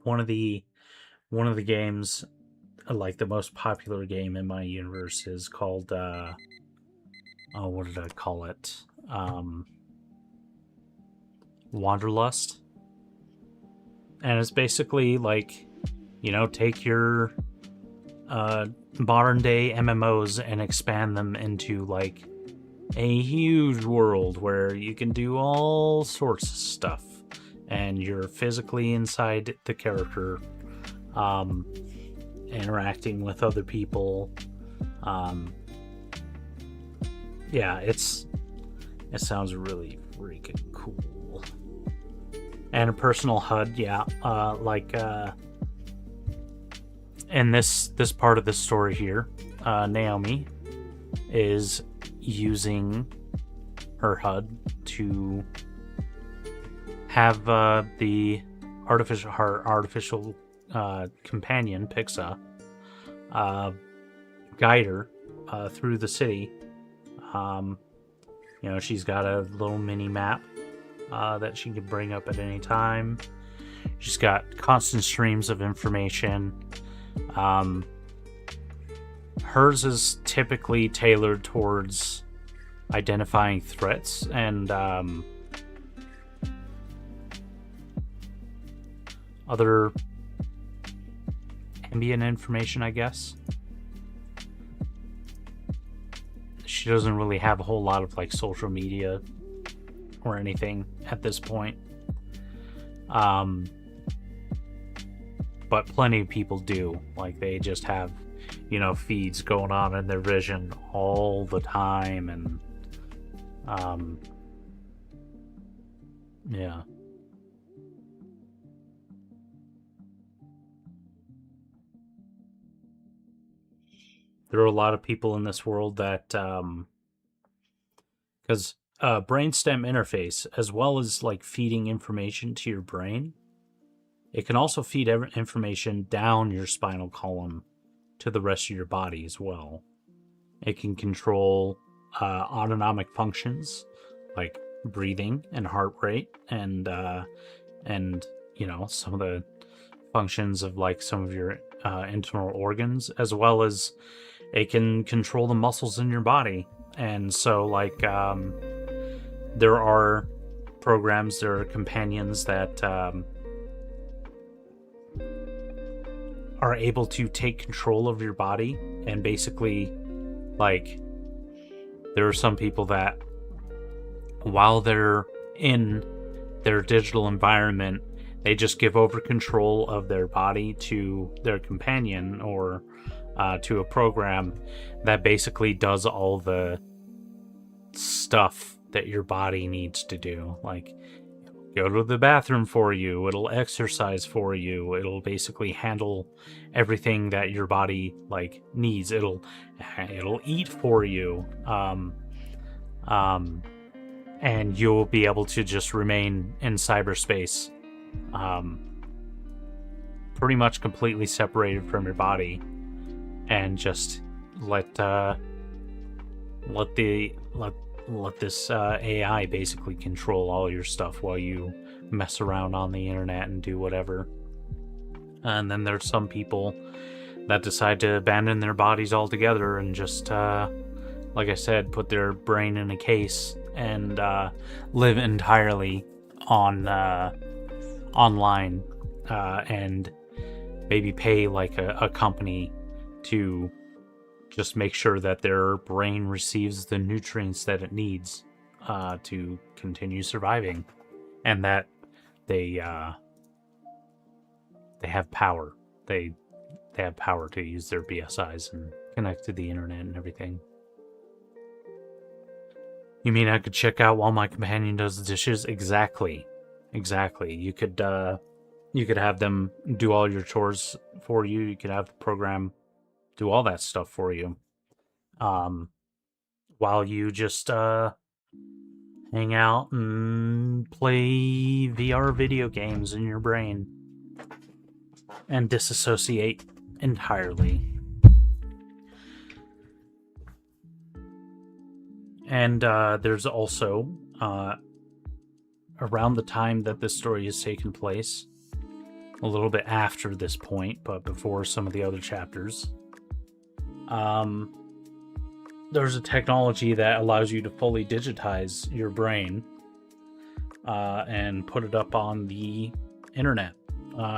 One of the games, like the most popular game in my universe, is called what did I call it? Wanderlust. And it's basically like, take your modern day MMOs and expand them into like a huge world where you can do all sorts of stuff, and you're physically inside the character, interacting with other people. Yeah, it sounds really freaking cool. And a personal HUD, yeah, in this part of the story here, Naomi is using her HUD to have the artificial companion Pixa guide her through the city. She's got a little mini map that she can bring up at any time. She's got constant streams of information. Hers is typically tailored towards identifying threats and other ambient information, I guess. She doesn't really have a whole lot of like social media or anything at this point. But plenty of people do. Like, they just have, feeds going on in their vision all the time, and yeah. There are a lot of people in this world that, because brainstem interface, as well as like feeding information to your brain, it can also feed information down your spinal column to the rest of your body as well. It can control autonomic functions like breathing and heart rate, and some of the functions of like some of your internal organs, as well as it can control the muscles in your body. And so like there are programs, there are companions that are able to take control of your body, and basically, like, there are some people that while they're in their digital environment, they just give over control of their body to their companion, or to a program that basically does all the stuff that your body needs to do. Like, go to the bathroom for you, it'll exercise for you, it'll basically handle everything that your body like needs, it'll eat for you, and you'll be able to just remain in cyberspace, pretty much completely separated from your body, and just let this AI basically control all your stuff while you mess around on the internet and do whatever. And then there's some people that decide to abandon their bodies altogether and just, like I said, put their brain in a case and live entirely online, and maybe pay like a company to just make sure that their brain receives the nutrients that it needs to continue surviving, and that they have power. They have power to use their BSIs and connect to the internet and everything. You mean I could check out while my companion does the dishes? Exactly. You could have them do all your chores for you. You could have the program do all that stuff for you, while you just hang out and play VR video games in your brain and disassociate entirely. And there's also, around the time that this story has taken place, a little bit after this point, but before some of the other chapters, there's a technology that allows you to fully digitize your brain, and put it up on the internet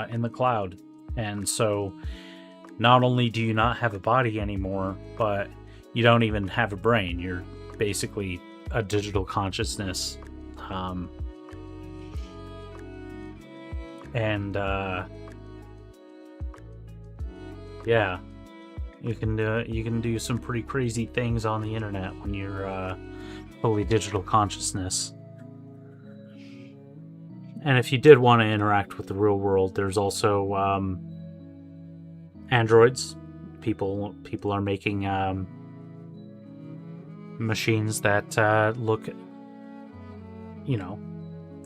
in the cloud. And so not only do you not have a body anymore, but you don't even have a brain. You're basically a digital consciousness. Yeah, you can do some pretty crazy things on the internet when you're fully digital consciousness. And if you did want to interact with the real world, there's also androids. People are making machines that look,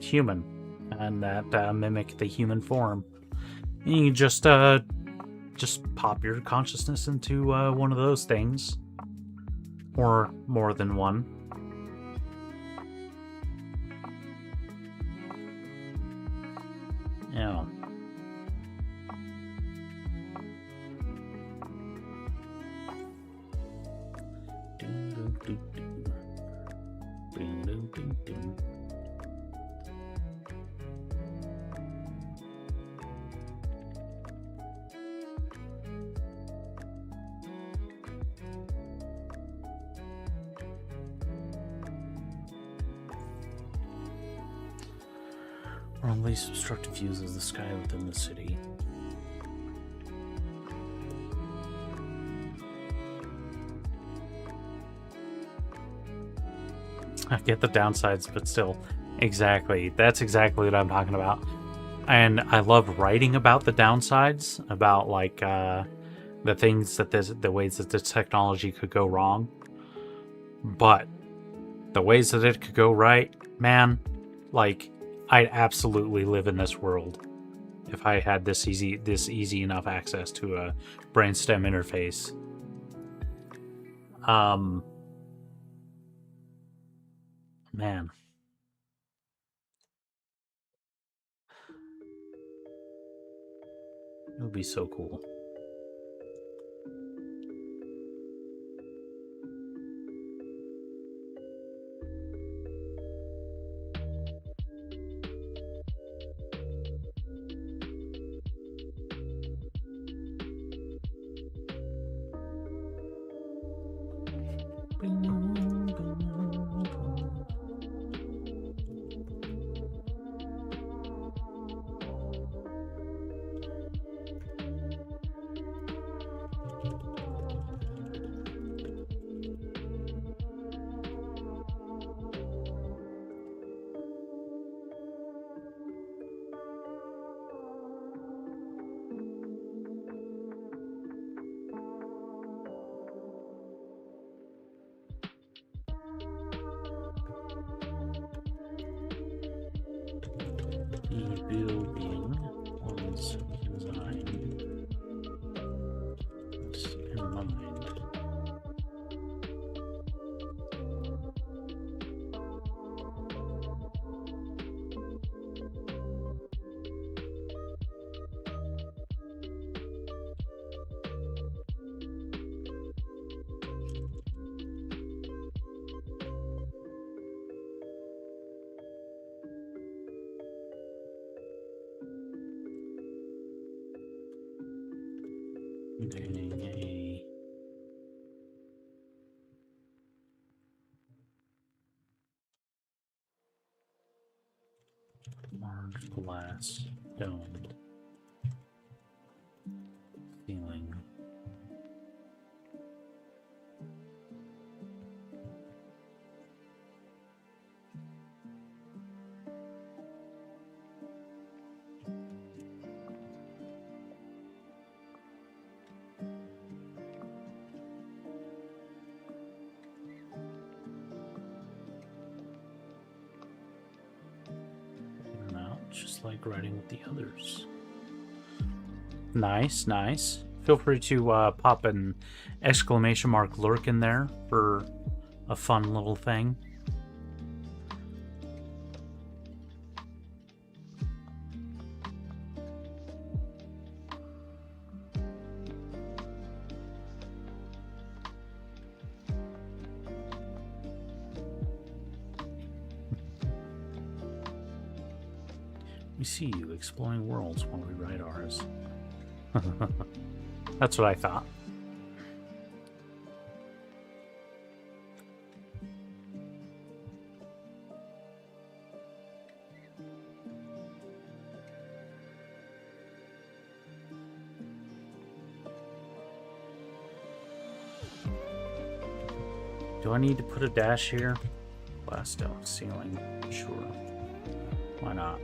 human, and that mimic the human form. And you can just pop your consciousness into one of those things, or more than one. Yeah. Or at least obstructive views of the sky within the city. I get the downsides, but still, exactly. That's exactly what I'm talking about. And I love writing about the downsides, about like the things that the ways that this technology could go wrong. But the ways that it could go right, man, like, I'd absolutely live in this world if I had this easy enough access to a brainstem interface. Man. It would be so cool. The building was designed in mind. Containing a large glass domed ceiling. Just like writing with the others. Nice, nice. Feel free to pop an exclamation mark lurk in there for a fun little thing. We see you exploring worlds while we write ours. That's what I thought. Do I need to put a dash here? Blast out ceiling. Sure. Why not?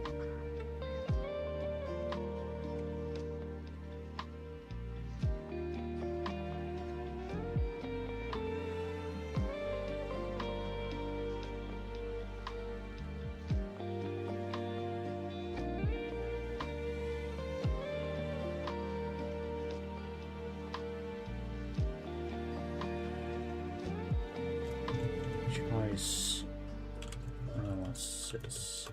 Choice analysis.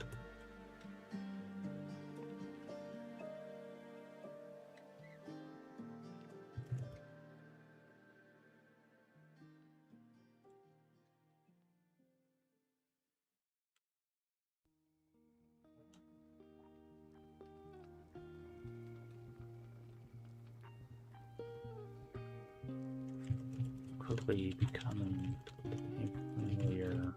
Quickly becoming a familiar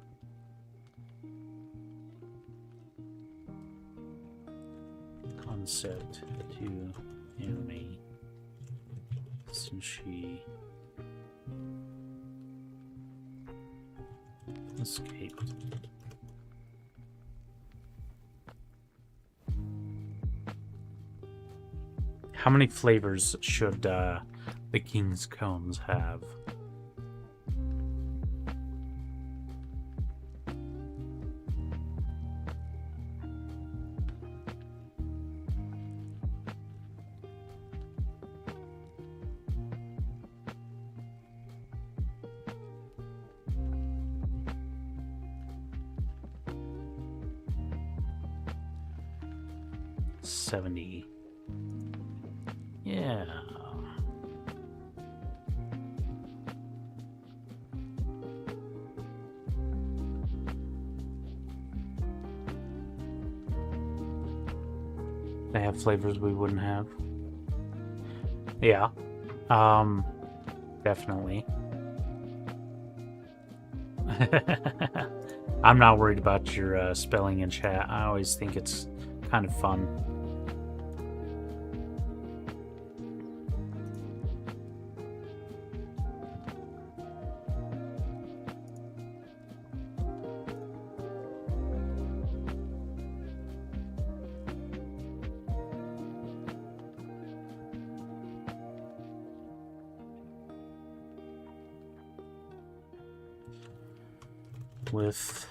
concept to Naomi since she escaped. How many flavors should the King's Cones have? $70. Yeah. They have flavors we wouldn't have. Yeah. Definitely. I'm not worried about your spelling in chat. I always think it's kind of fun. With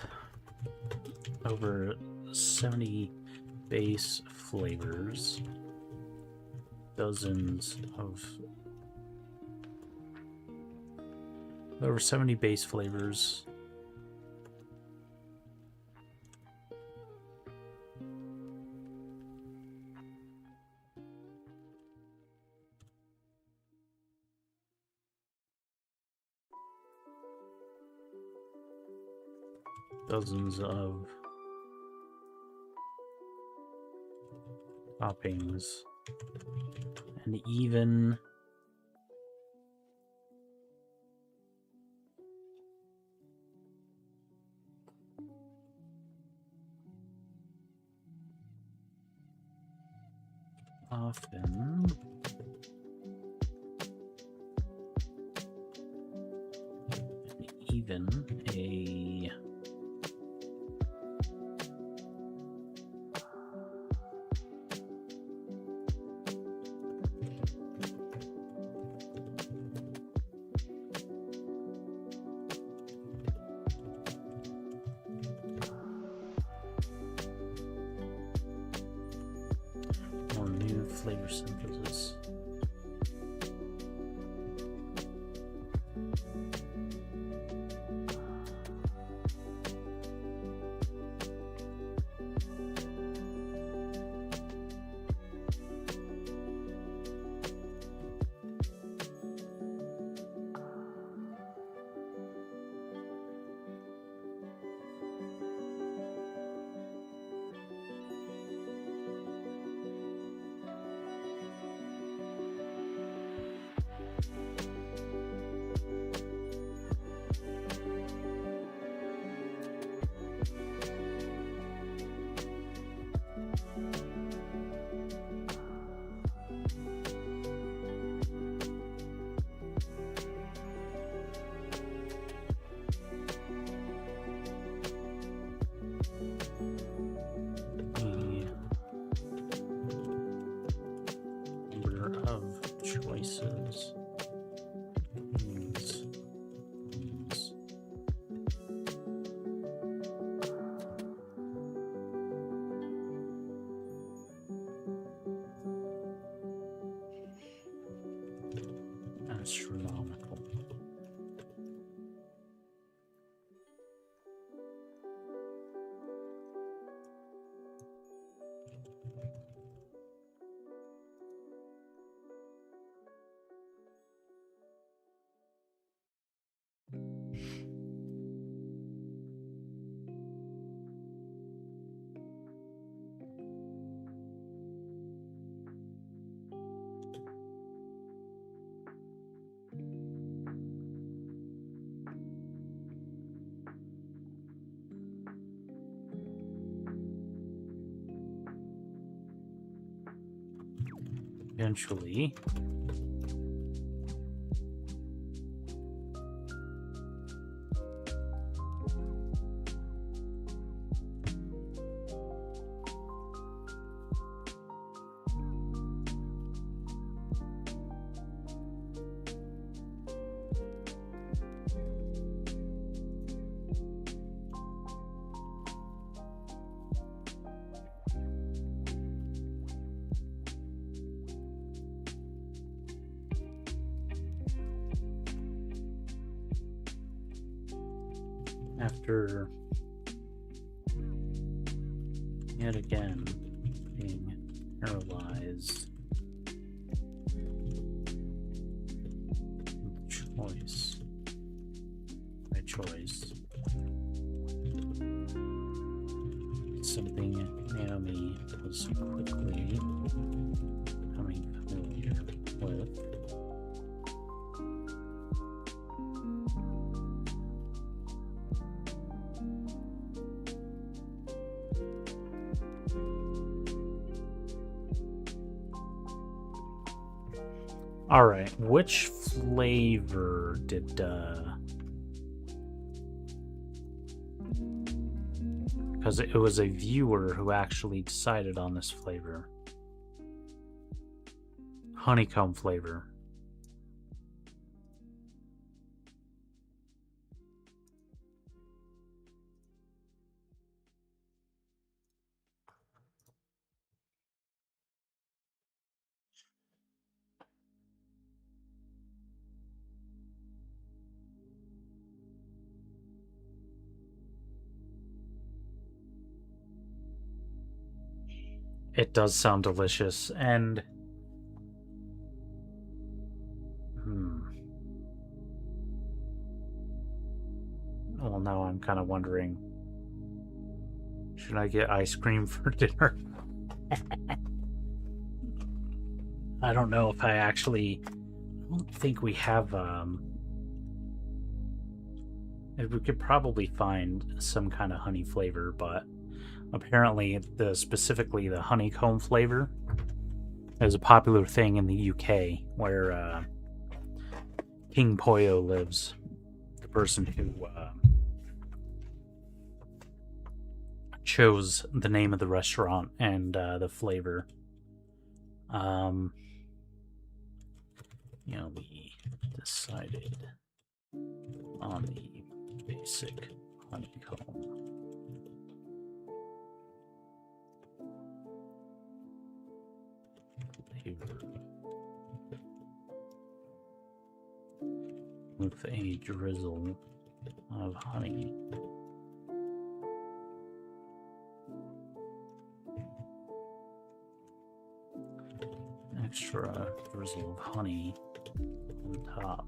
over 70 base flavors, dozens of over 70 base flavors, dozens of toppings, and even often even a or new flavor synthesis. Astronomical. Eventually, after yet again being paralyzed, choice by choice, something Naomi was quickly becoming familiar with. All right, which flavor did because it was a viewer who actually decided on this flavor. Honeycomb flavor. It does sound delicious, and well, now I'm kind of wondering, should I get ice cream for dinner? I don't know if I don't think we have we could probably find some kind of honey flavor, but apparently specifically the honeycomb flavor is a popular thing in the UK, where King Poyo lives, the person who chose the name of the restaurant and the flavor. We decided on the basic honeycomb. Flavor with a drizzle of honey. Extra drizzle of honey on top.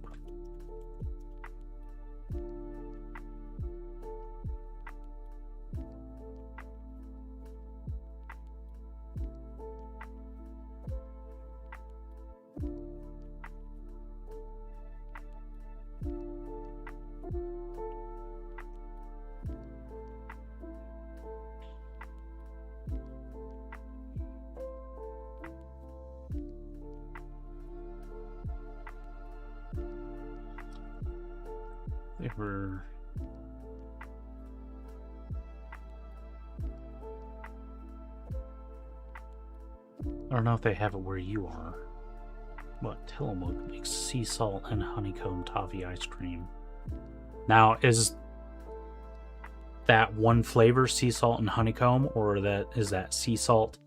I don't know if they have it where you are, but Tillamook makes sea salt and honeycomb toffee ice cream. Now, is that one flavor sea salt and honeycomb, or is that sea salt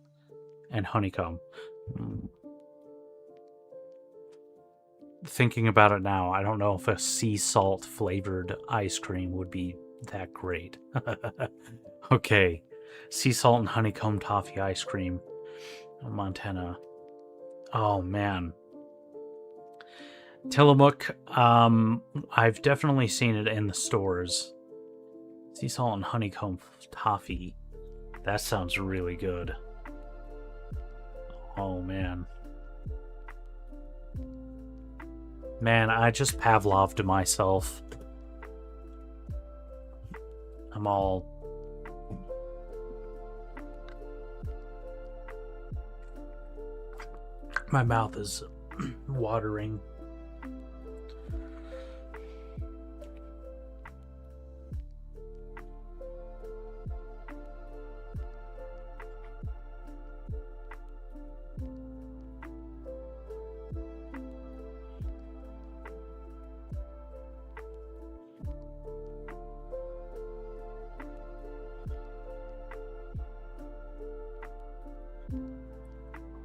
and honeycomb? thinking about it now, I don't know if a sea salt flavored ice cream would be that great. Okay, sea salt and honeycomb toffee ice cream, Montana. Oh man, Tillamook. I've definitely seen it in the stores. Sea salt and honeycomb toffee. That sounds really good. Oh man. Man, I just Pavloved myself. I'm all... My mouth is watering.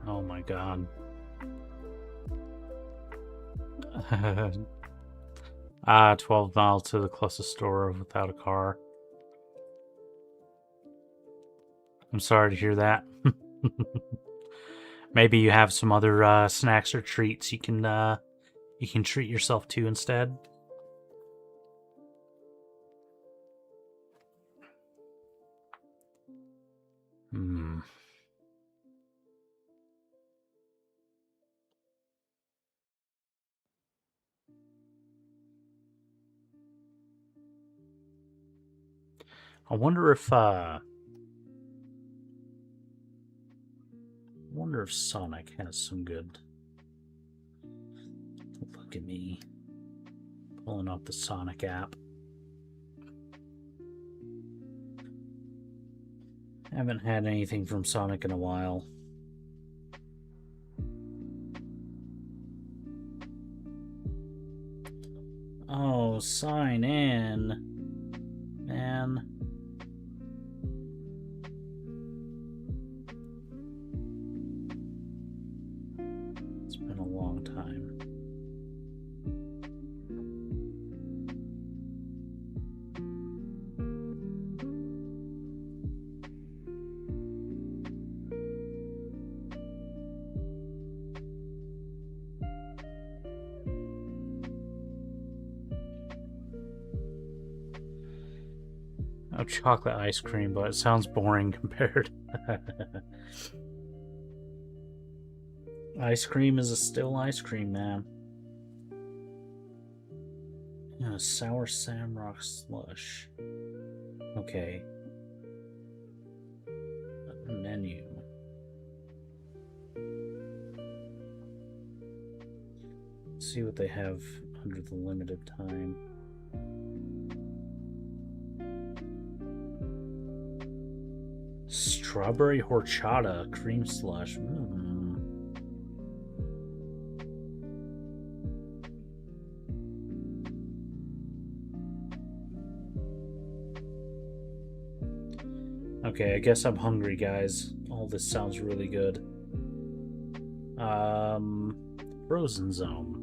Oh my god. 12 miles to the closest store without a car. I'm sorry to hear that. Maybe you have some other snacks or treats you can treat yourself to instead. I wonder if Sonic has some good... Look at me pulling up the Sonic app. Haven't had anything from Sonic in a while. Oh, sign in, man. It's been a long time. Oh, chocolate ice cream, but it sounds boring compared. Ice cream is still ice cream, man. Yeah, sour Samrock slush. Okay. Menu. Let's see what they have under the limited time. Strawberry horchata cream slush. Okay, I guess I'm hungry, guys. All this sounds really good. Frozen Zone.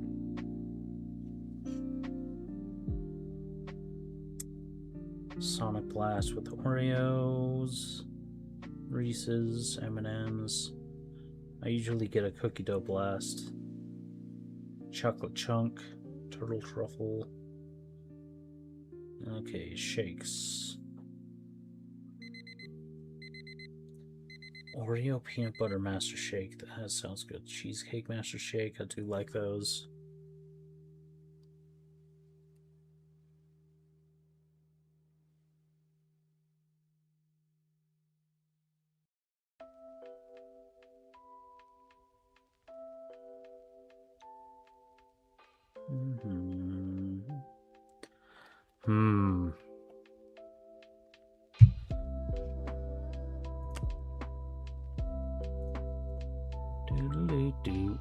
Sonic Blast with Oreos, Reese's, M&M's. I usually get a cookie dough blast. Chocolate chunk, turtle truffle. Okay, shakes. Oreo peanut butter master shake. That sounds good. Cheesecake master shake. I do like those. Doodle-doo-doo.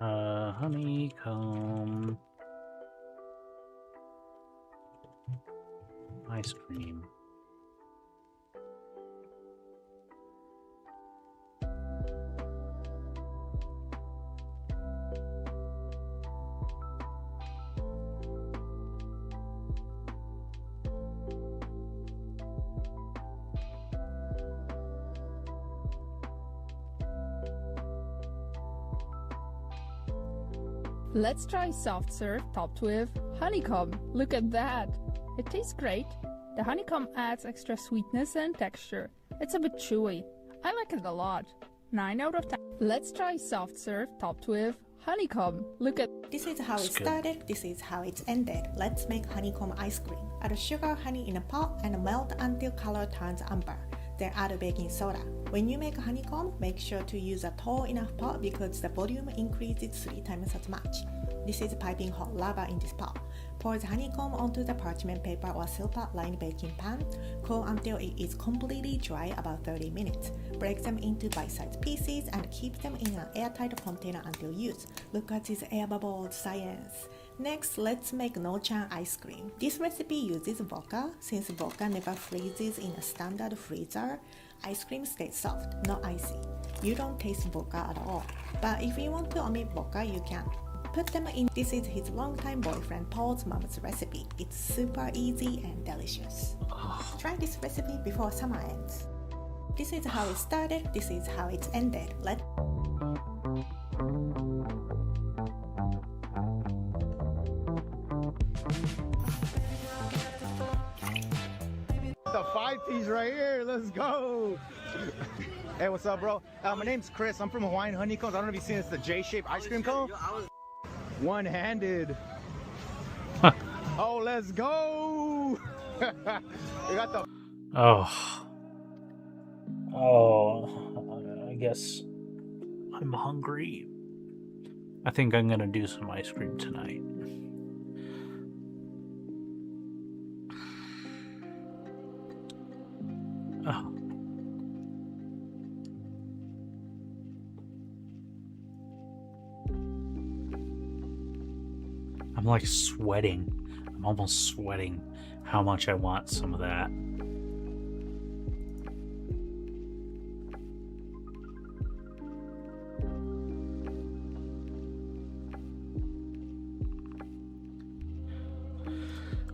Honeycomb ice cream. Let's try soft serve topped with honeycomb. Look at that! It tastes great. The honeycomb adds extra sweetness and texture. It's a bit chewy. I like it a lot. 9 out of 10. Let's try soft serve topped with honeycomb. Look at This is how it started, this is how it ended. Let's make honeycomb ice cream. Add sugar, honey in a pot and melt until color turns amber. Then add baking soda. When you make honeycomb, make sure to use a tall enough pot because the volume increases 3 times as much. This is piping hot lava in this pot. Pour the honeycomb onto the parchment paper or silver lined baking pan. Cool until it is completely dry, about 30 minutes. Break them into bite-sized pieces and keep them in an airtight container until use. Look at this air bubbled science. Next, let's make no-chan ice cream. This recipe uses vodka. Since vodka never freezes in a standard freezer, ice cream stays soft, not icy. You don't taste vodka at all. But if you want to omit vodka, you can. Put them in. This is his longtime boyfriend Paul's mom's recipe. It's super easy and delicious. Try this recipe before summer ends. This is how it started, this is how it ended. The 5-piece right here, let's go. Hey, what's up, bro? My name's Chris. I'm from Hawaiian Honeycombs. I don't know if you've seen this, the J-shaped ice cream cone. One-handed. Oh, let's go. We got the. I guess I'm hungry. I think I'm gonna do some ice cream tonight. Oh. I'm like sweating. I'm almost sweating how much I want some of that.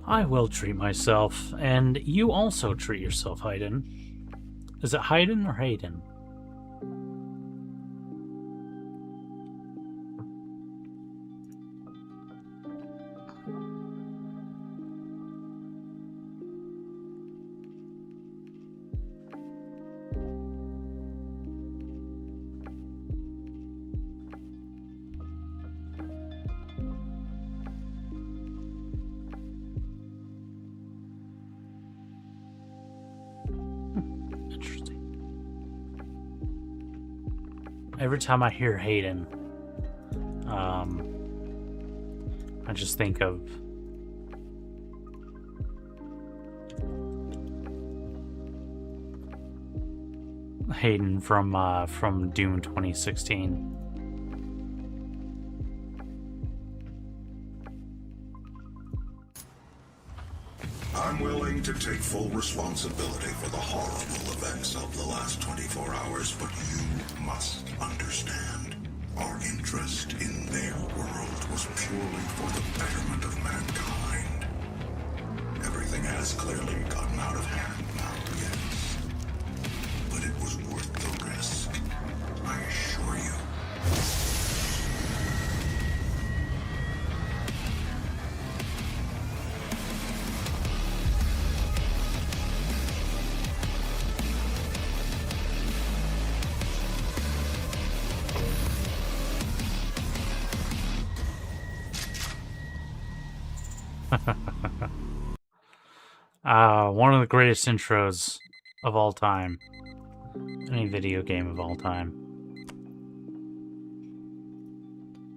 I will treat myself, and you also treat yourself, Hayden. Is it Hayden or Hayden? Every time I hear Hayden, I just think of Hayden from Doom 2016. I'm willing to take full responsibility for the horrible events of the last 24 hours, but you must understand. Our interest in their world was purely for the betterment of mankind. Everything has clearly gotten out of hand now, yes. But it was worth the risk, I assure you. One of the greatest intros of all time. Any video game of all time.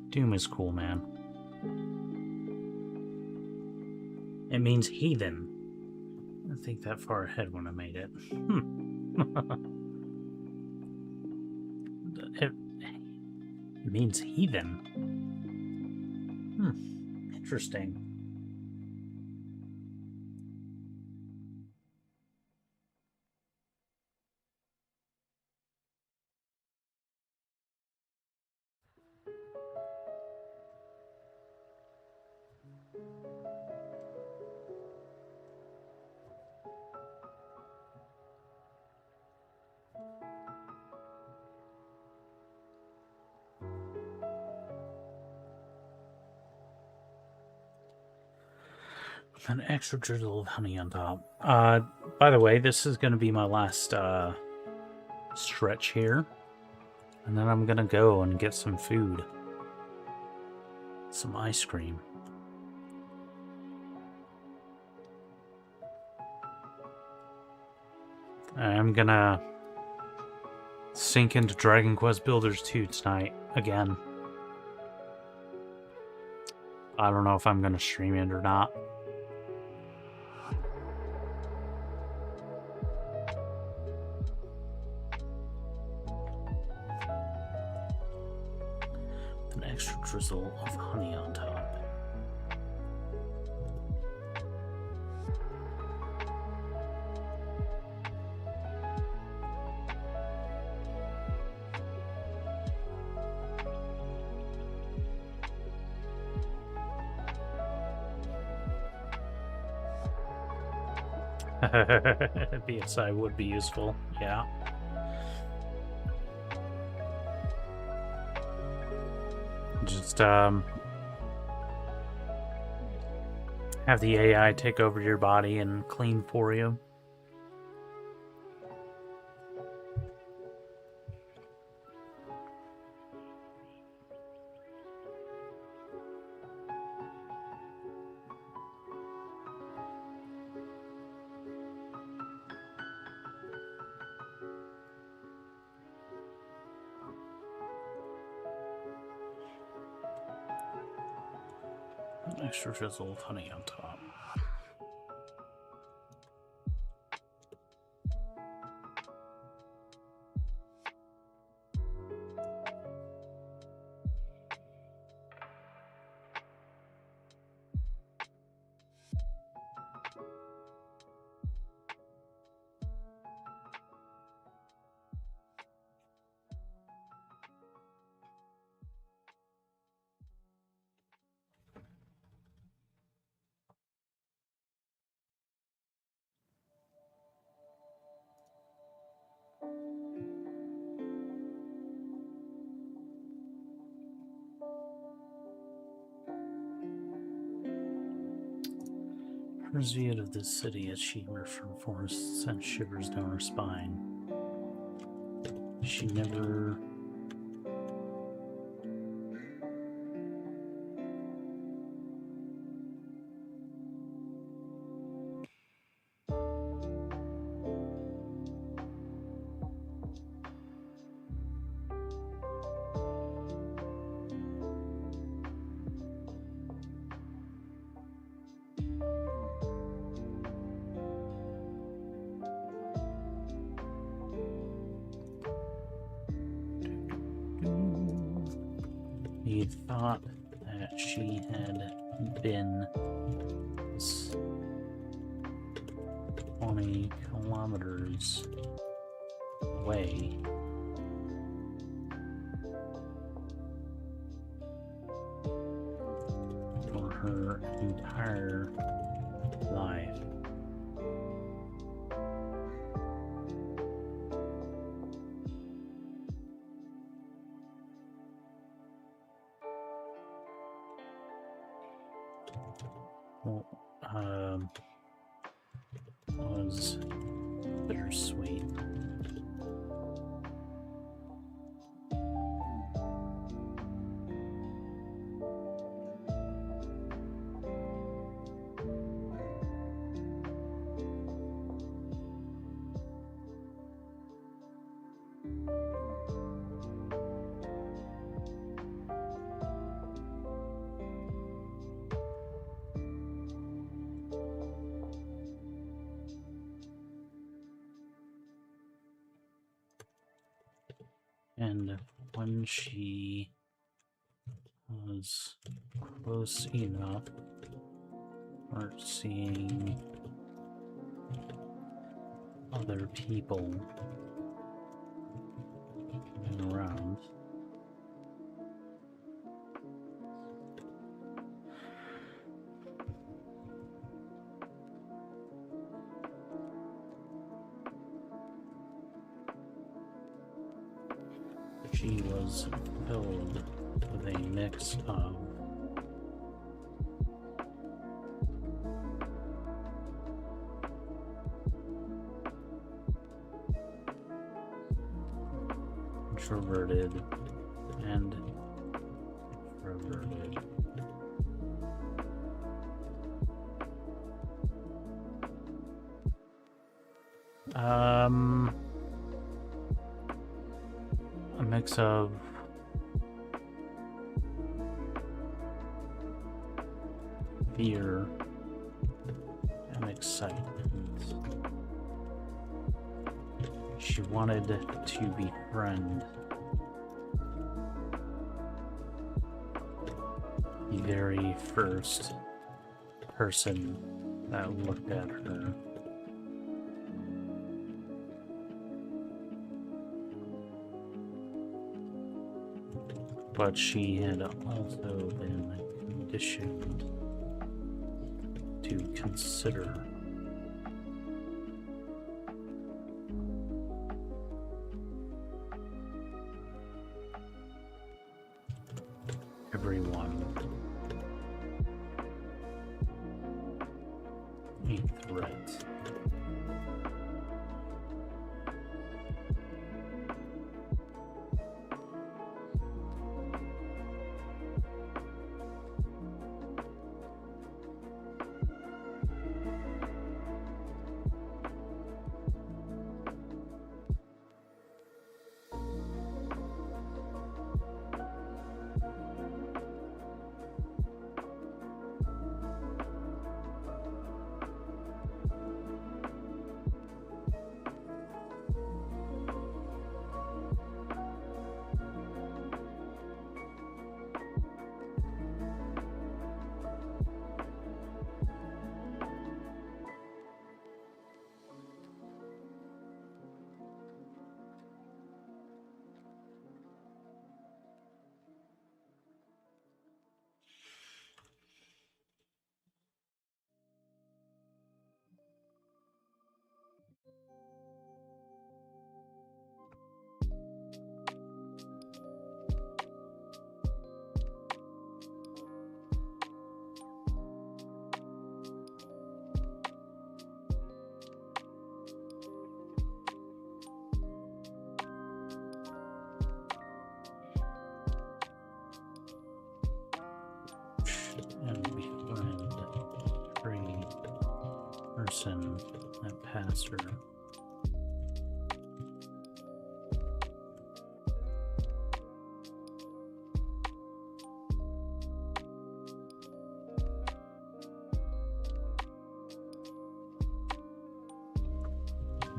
Doom is cool, man. It means heathen. I didn't think that far ahead when I made it. It means heathen. Interesting. An extra drizzle of honey on top. By the way, this is going to be my last stretch here. And then I'm going to go and get some food. Some ice cream. I'm going to sink into Dragon Quest Builders 2 tonight again. I don't know if I'm going to stream it or not. An extra drizzle of honey on top. BSI would be useful, yeah. Just have the AI take over your body and clean for you. An extra drizzle of honey on top. Her view of this city as she emerged from forest sent shivers down her spine. She never... He thought that she had been 20 kilometers away. For her entire life. Was bittersweet. And when she was close enough. Weren't seeing other people around. She was filled with a mix of introverted and extroverted. A mix of fear and excitement. She wanted to befriend the very first person that looked at her. But she had also been conditioned to consider everyone a threat. And befriend every person that passed her.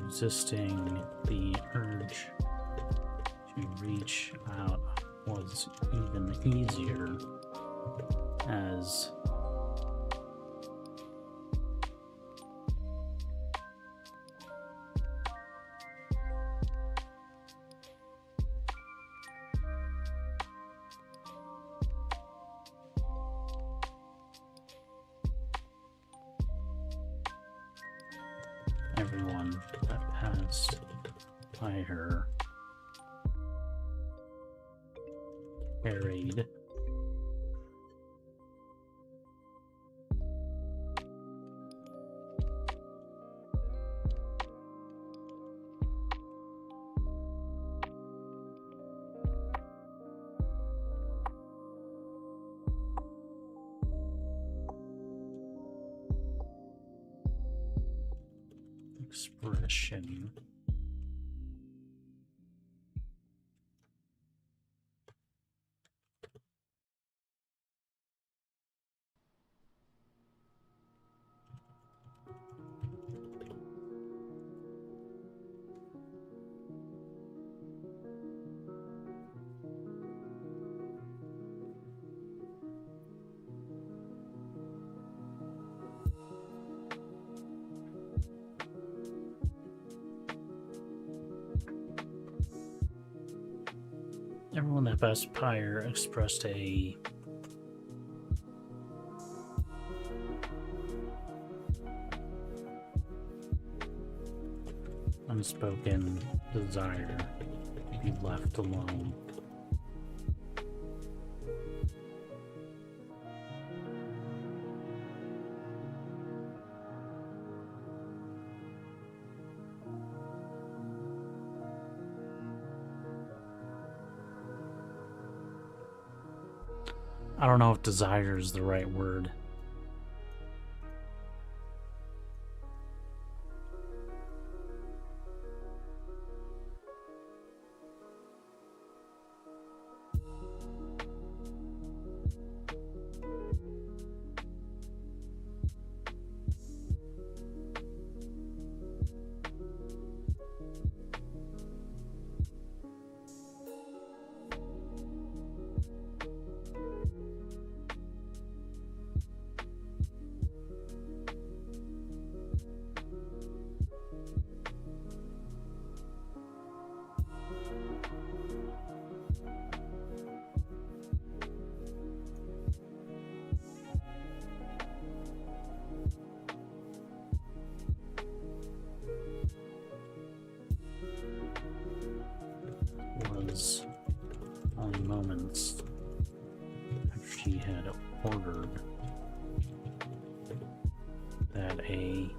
Resisting the urge to reach out was even easier as everyone that passed by her carried expression. Everyone at Best Pyre expressed a unspoken desire to be left alone. I don't know if desire is the right word. Was on moments after she had ordered that a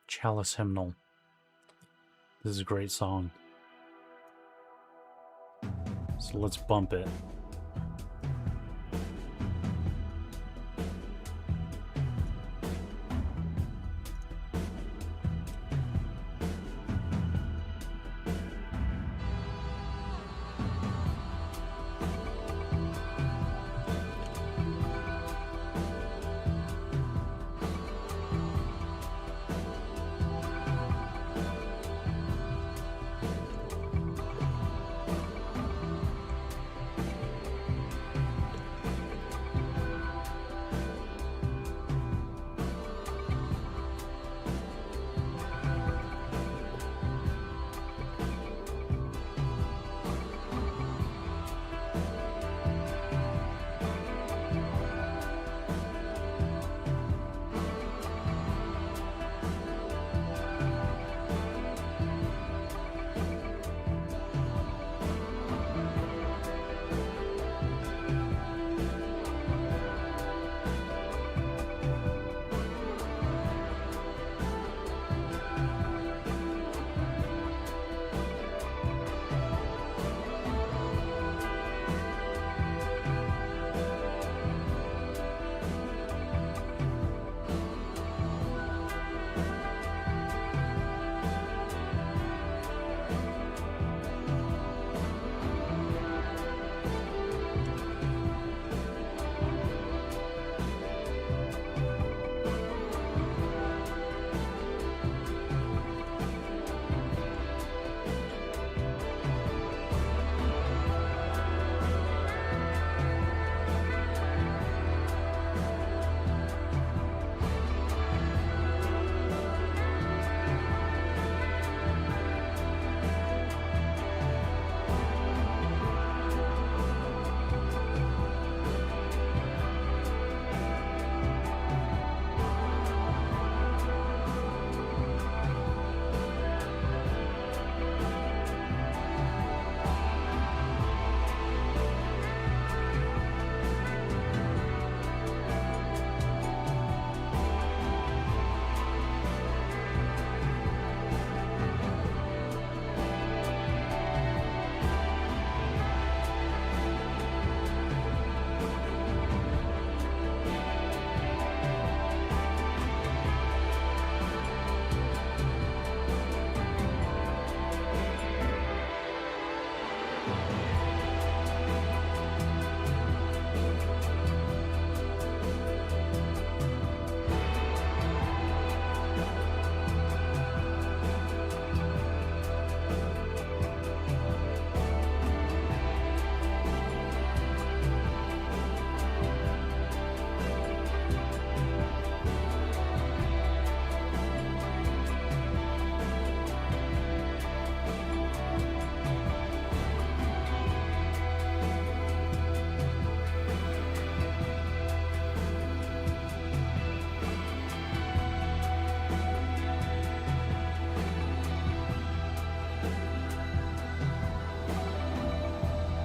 Chalice Hymnal. This is a great song. So let's bump it.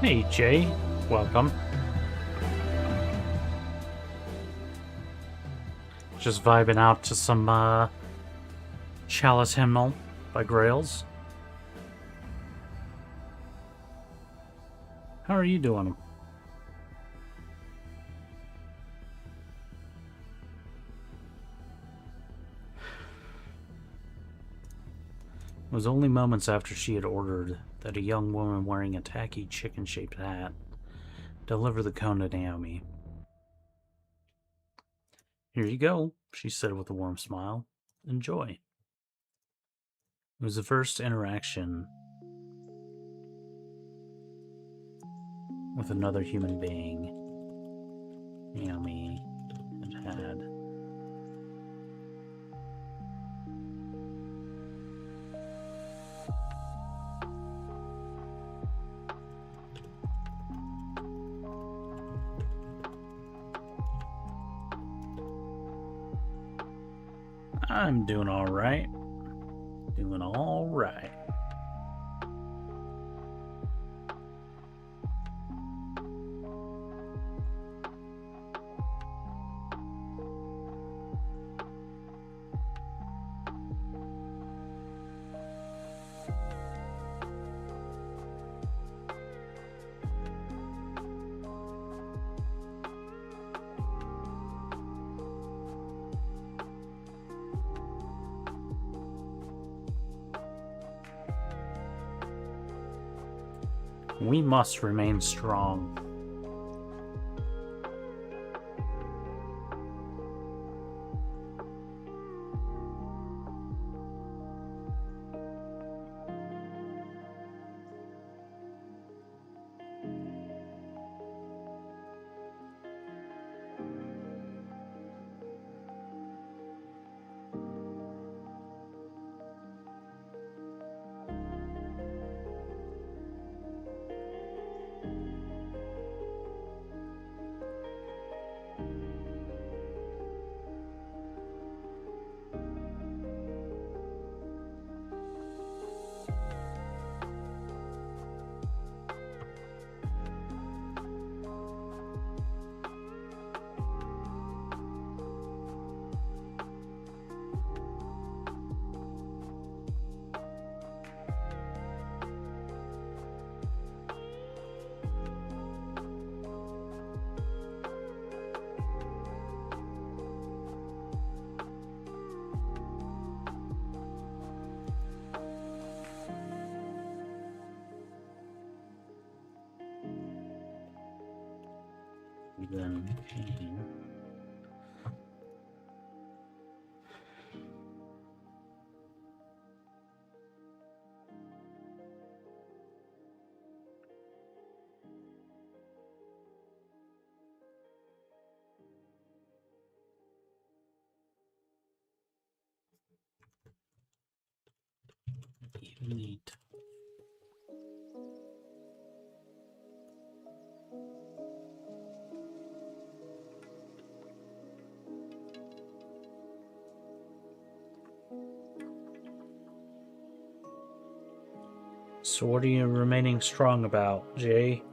Hey, Jay. Welcome. Just vibing out to some, Chalice Hymnal by Grails. How are you doing? It was only moments after she had ordered that a young woman wearing a tacky chicken-shaped hat delivered the cone to Naomi. Here you go, she said with a warm smile. Enjoy. It was the first interaction with another human being Naomi had had. I'm doing all right. Doing all right. We must remain strong. Then neat. So what are you remaining strong about, Jay?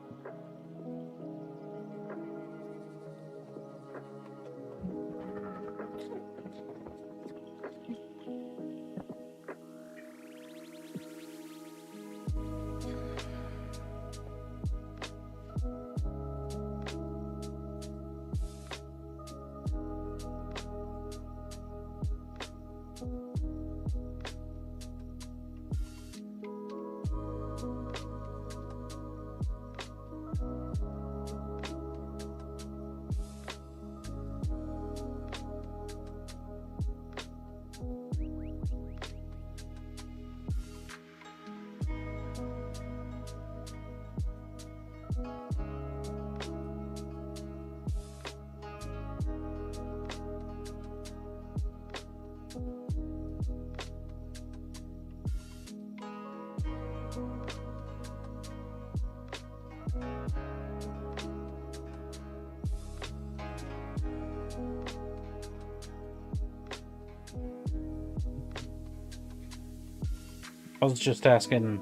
I was just asking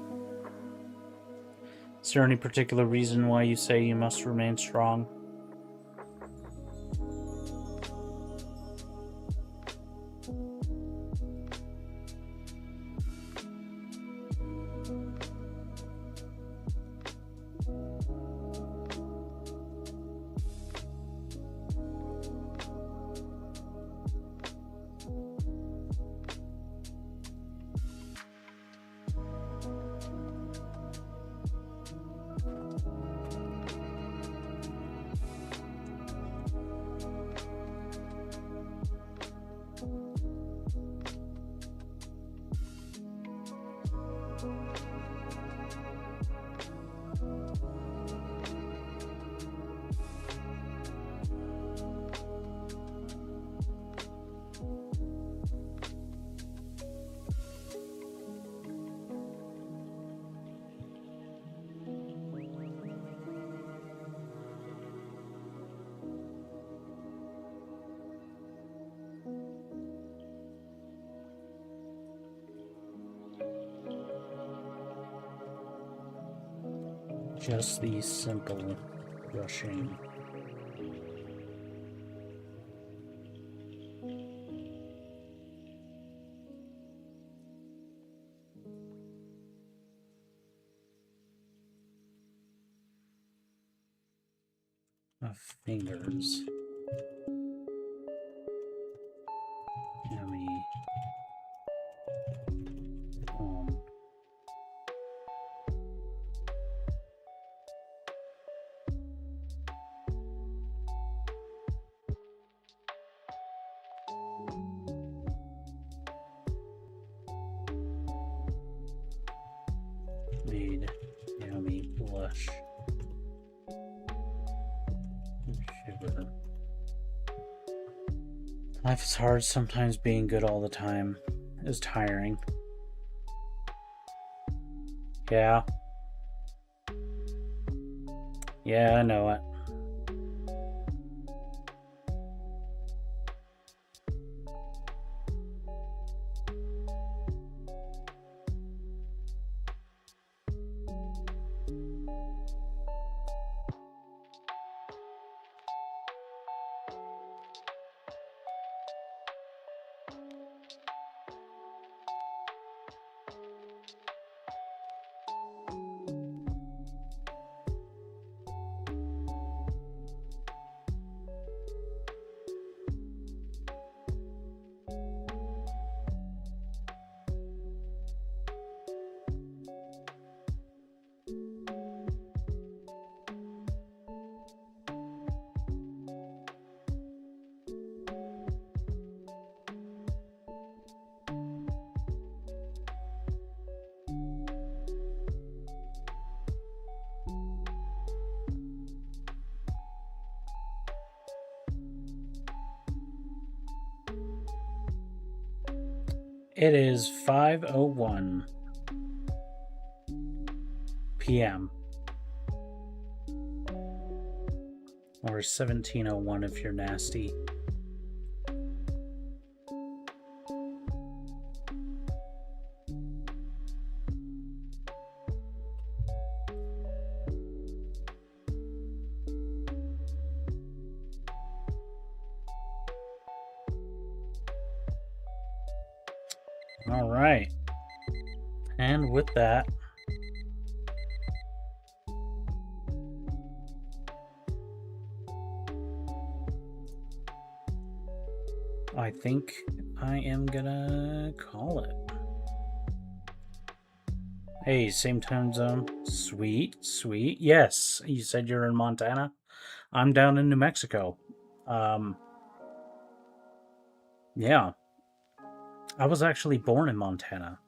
Is there any particular reason why you say you must remain strong? Just the simple brushing. Of fingers. Yummy. Made yummy blush. Sugar. Life is hard. Sometimes being good all the time is tiring. Yeah. Yeah, I know it. It is 5:01 p.m. or 17:01 if you're nasty. All right. And with that, I think I am gonna call it. Hey, same time zone. Sweet, sweet. Yes, you said you're in Montana. I'm down in New Mexico. Yeah. I was actually born in Montana.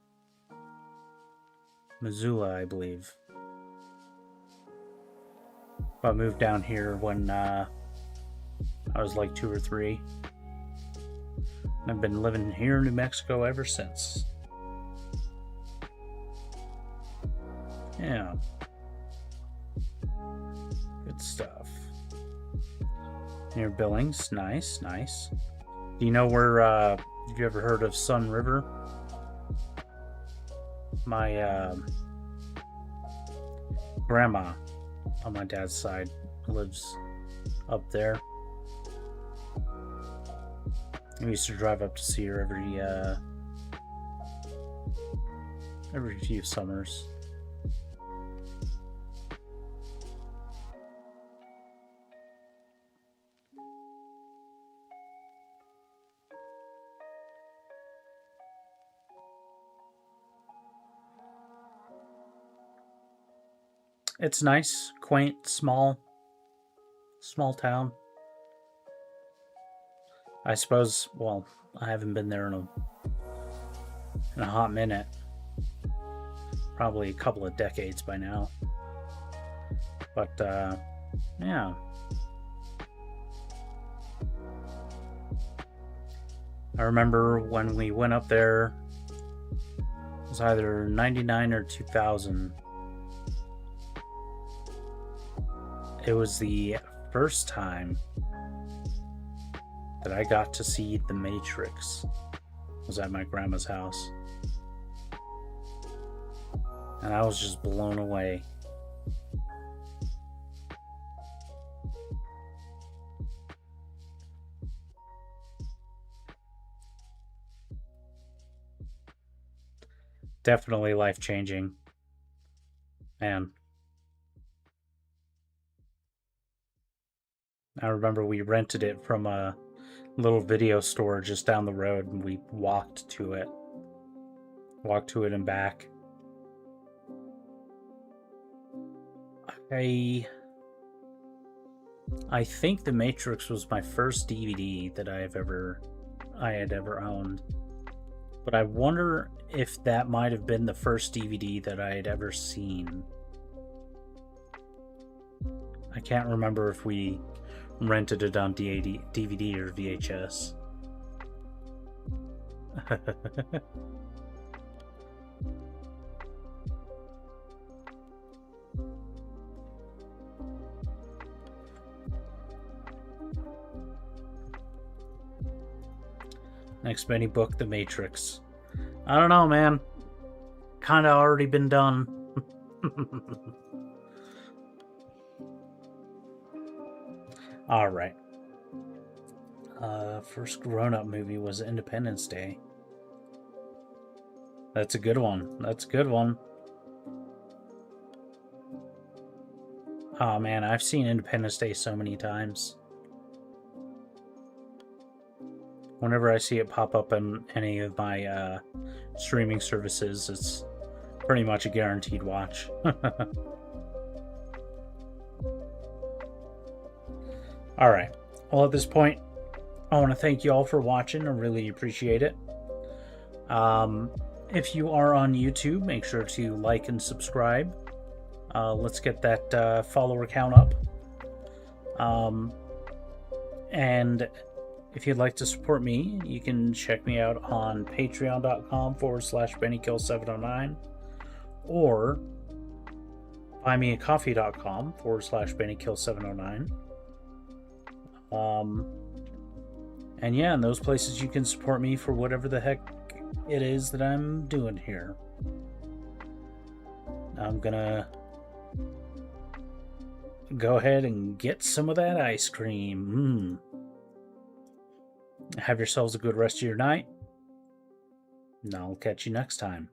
Missoula, I believe. But moved down here when I was like 2 or 3. And I've been living here in New Mexico ever since. Yeah. Good stuff. Near Billings. Nice, nice. Do you know where, have you ever heard of Sun River? grandma on my dad's side lives up there. We used to drive up to see her every few summers. It's nice, quaint, small town. I suppose, well, I haven't been there in a hot minute. Probably a couple of decades by now. But, yeah. I remember when we went up there, it was either 99 or 2000. It was the first time that I got to see The Matrix. It was at my grandma's house. And I was just blown away. Definitely life-changing. Man. I remember we rented it from a little video store just down the road, and we walked to it and back. I think The Matrix was my first DVD that I had ever owned, but I wonder if that might have been the first DVD that I had ever seen. I can't remember if we rented it on DVD or VHS. Next Benny book, The Matrix. I don't know, man. Kinda already been done. Alright. First grown-up movie was Independence Day. That's a good one. That's a good one. Oh man, I've seen Independence Day so many times. Whenever I see it pop up on any of my streaming services, it's pretty much a guaranteed watch. Alright, well at this point, I want to thank you all for watching. I really appreciate it. If you are on YouTube, make sure to like and subscribe. Let's get that follower count up. And if you'd like to support me, you can check me out on patreon.com/BennyKill709 or buymeacoffee.com/BennyKill709. And yeah, in those places you can support me for whatever the heck it is that I'm doing here. I'm gonna go ahead and get some of that ice cream. Have yourselves a good rest of your night, and I'll catch you next time.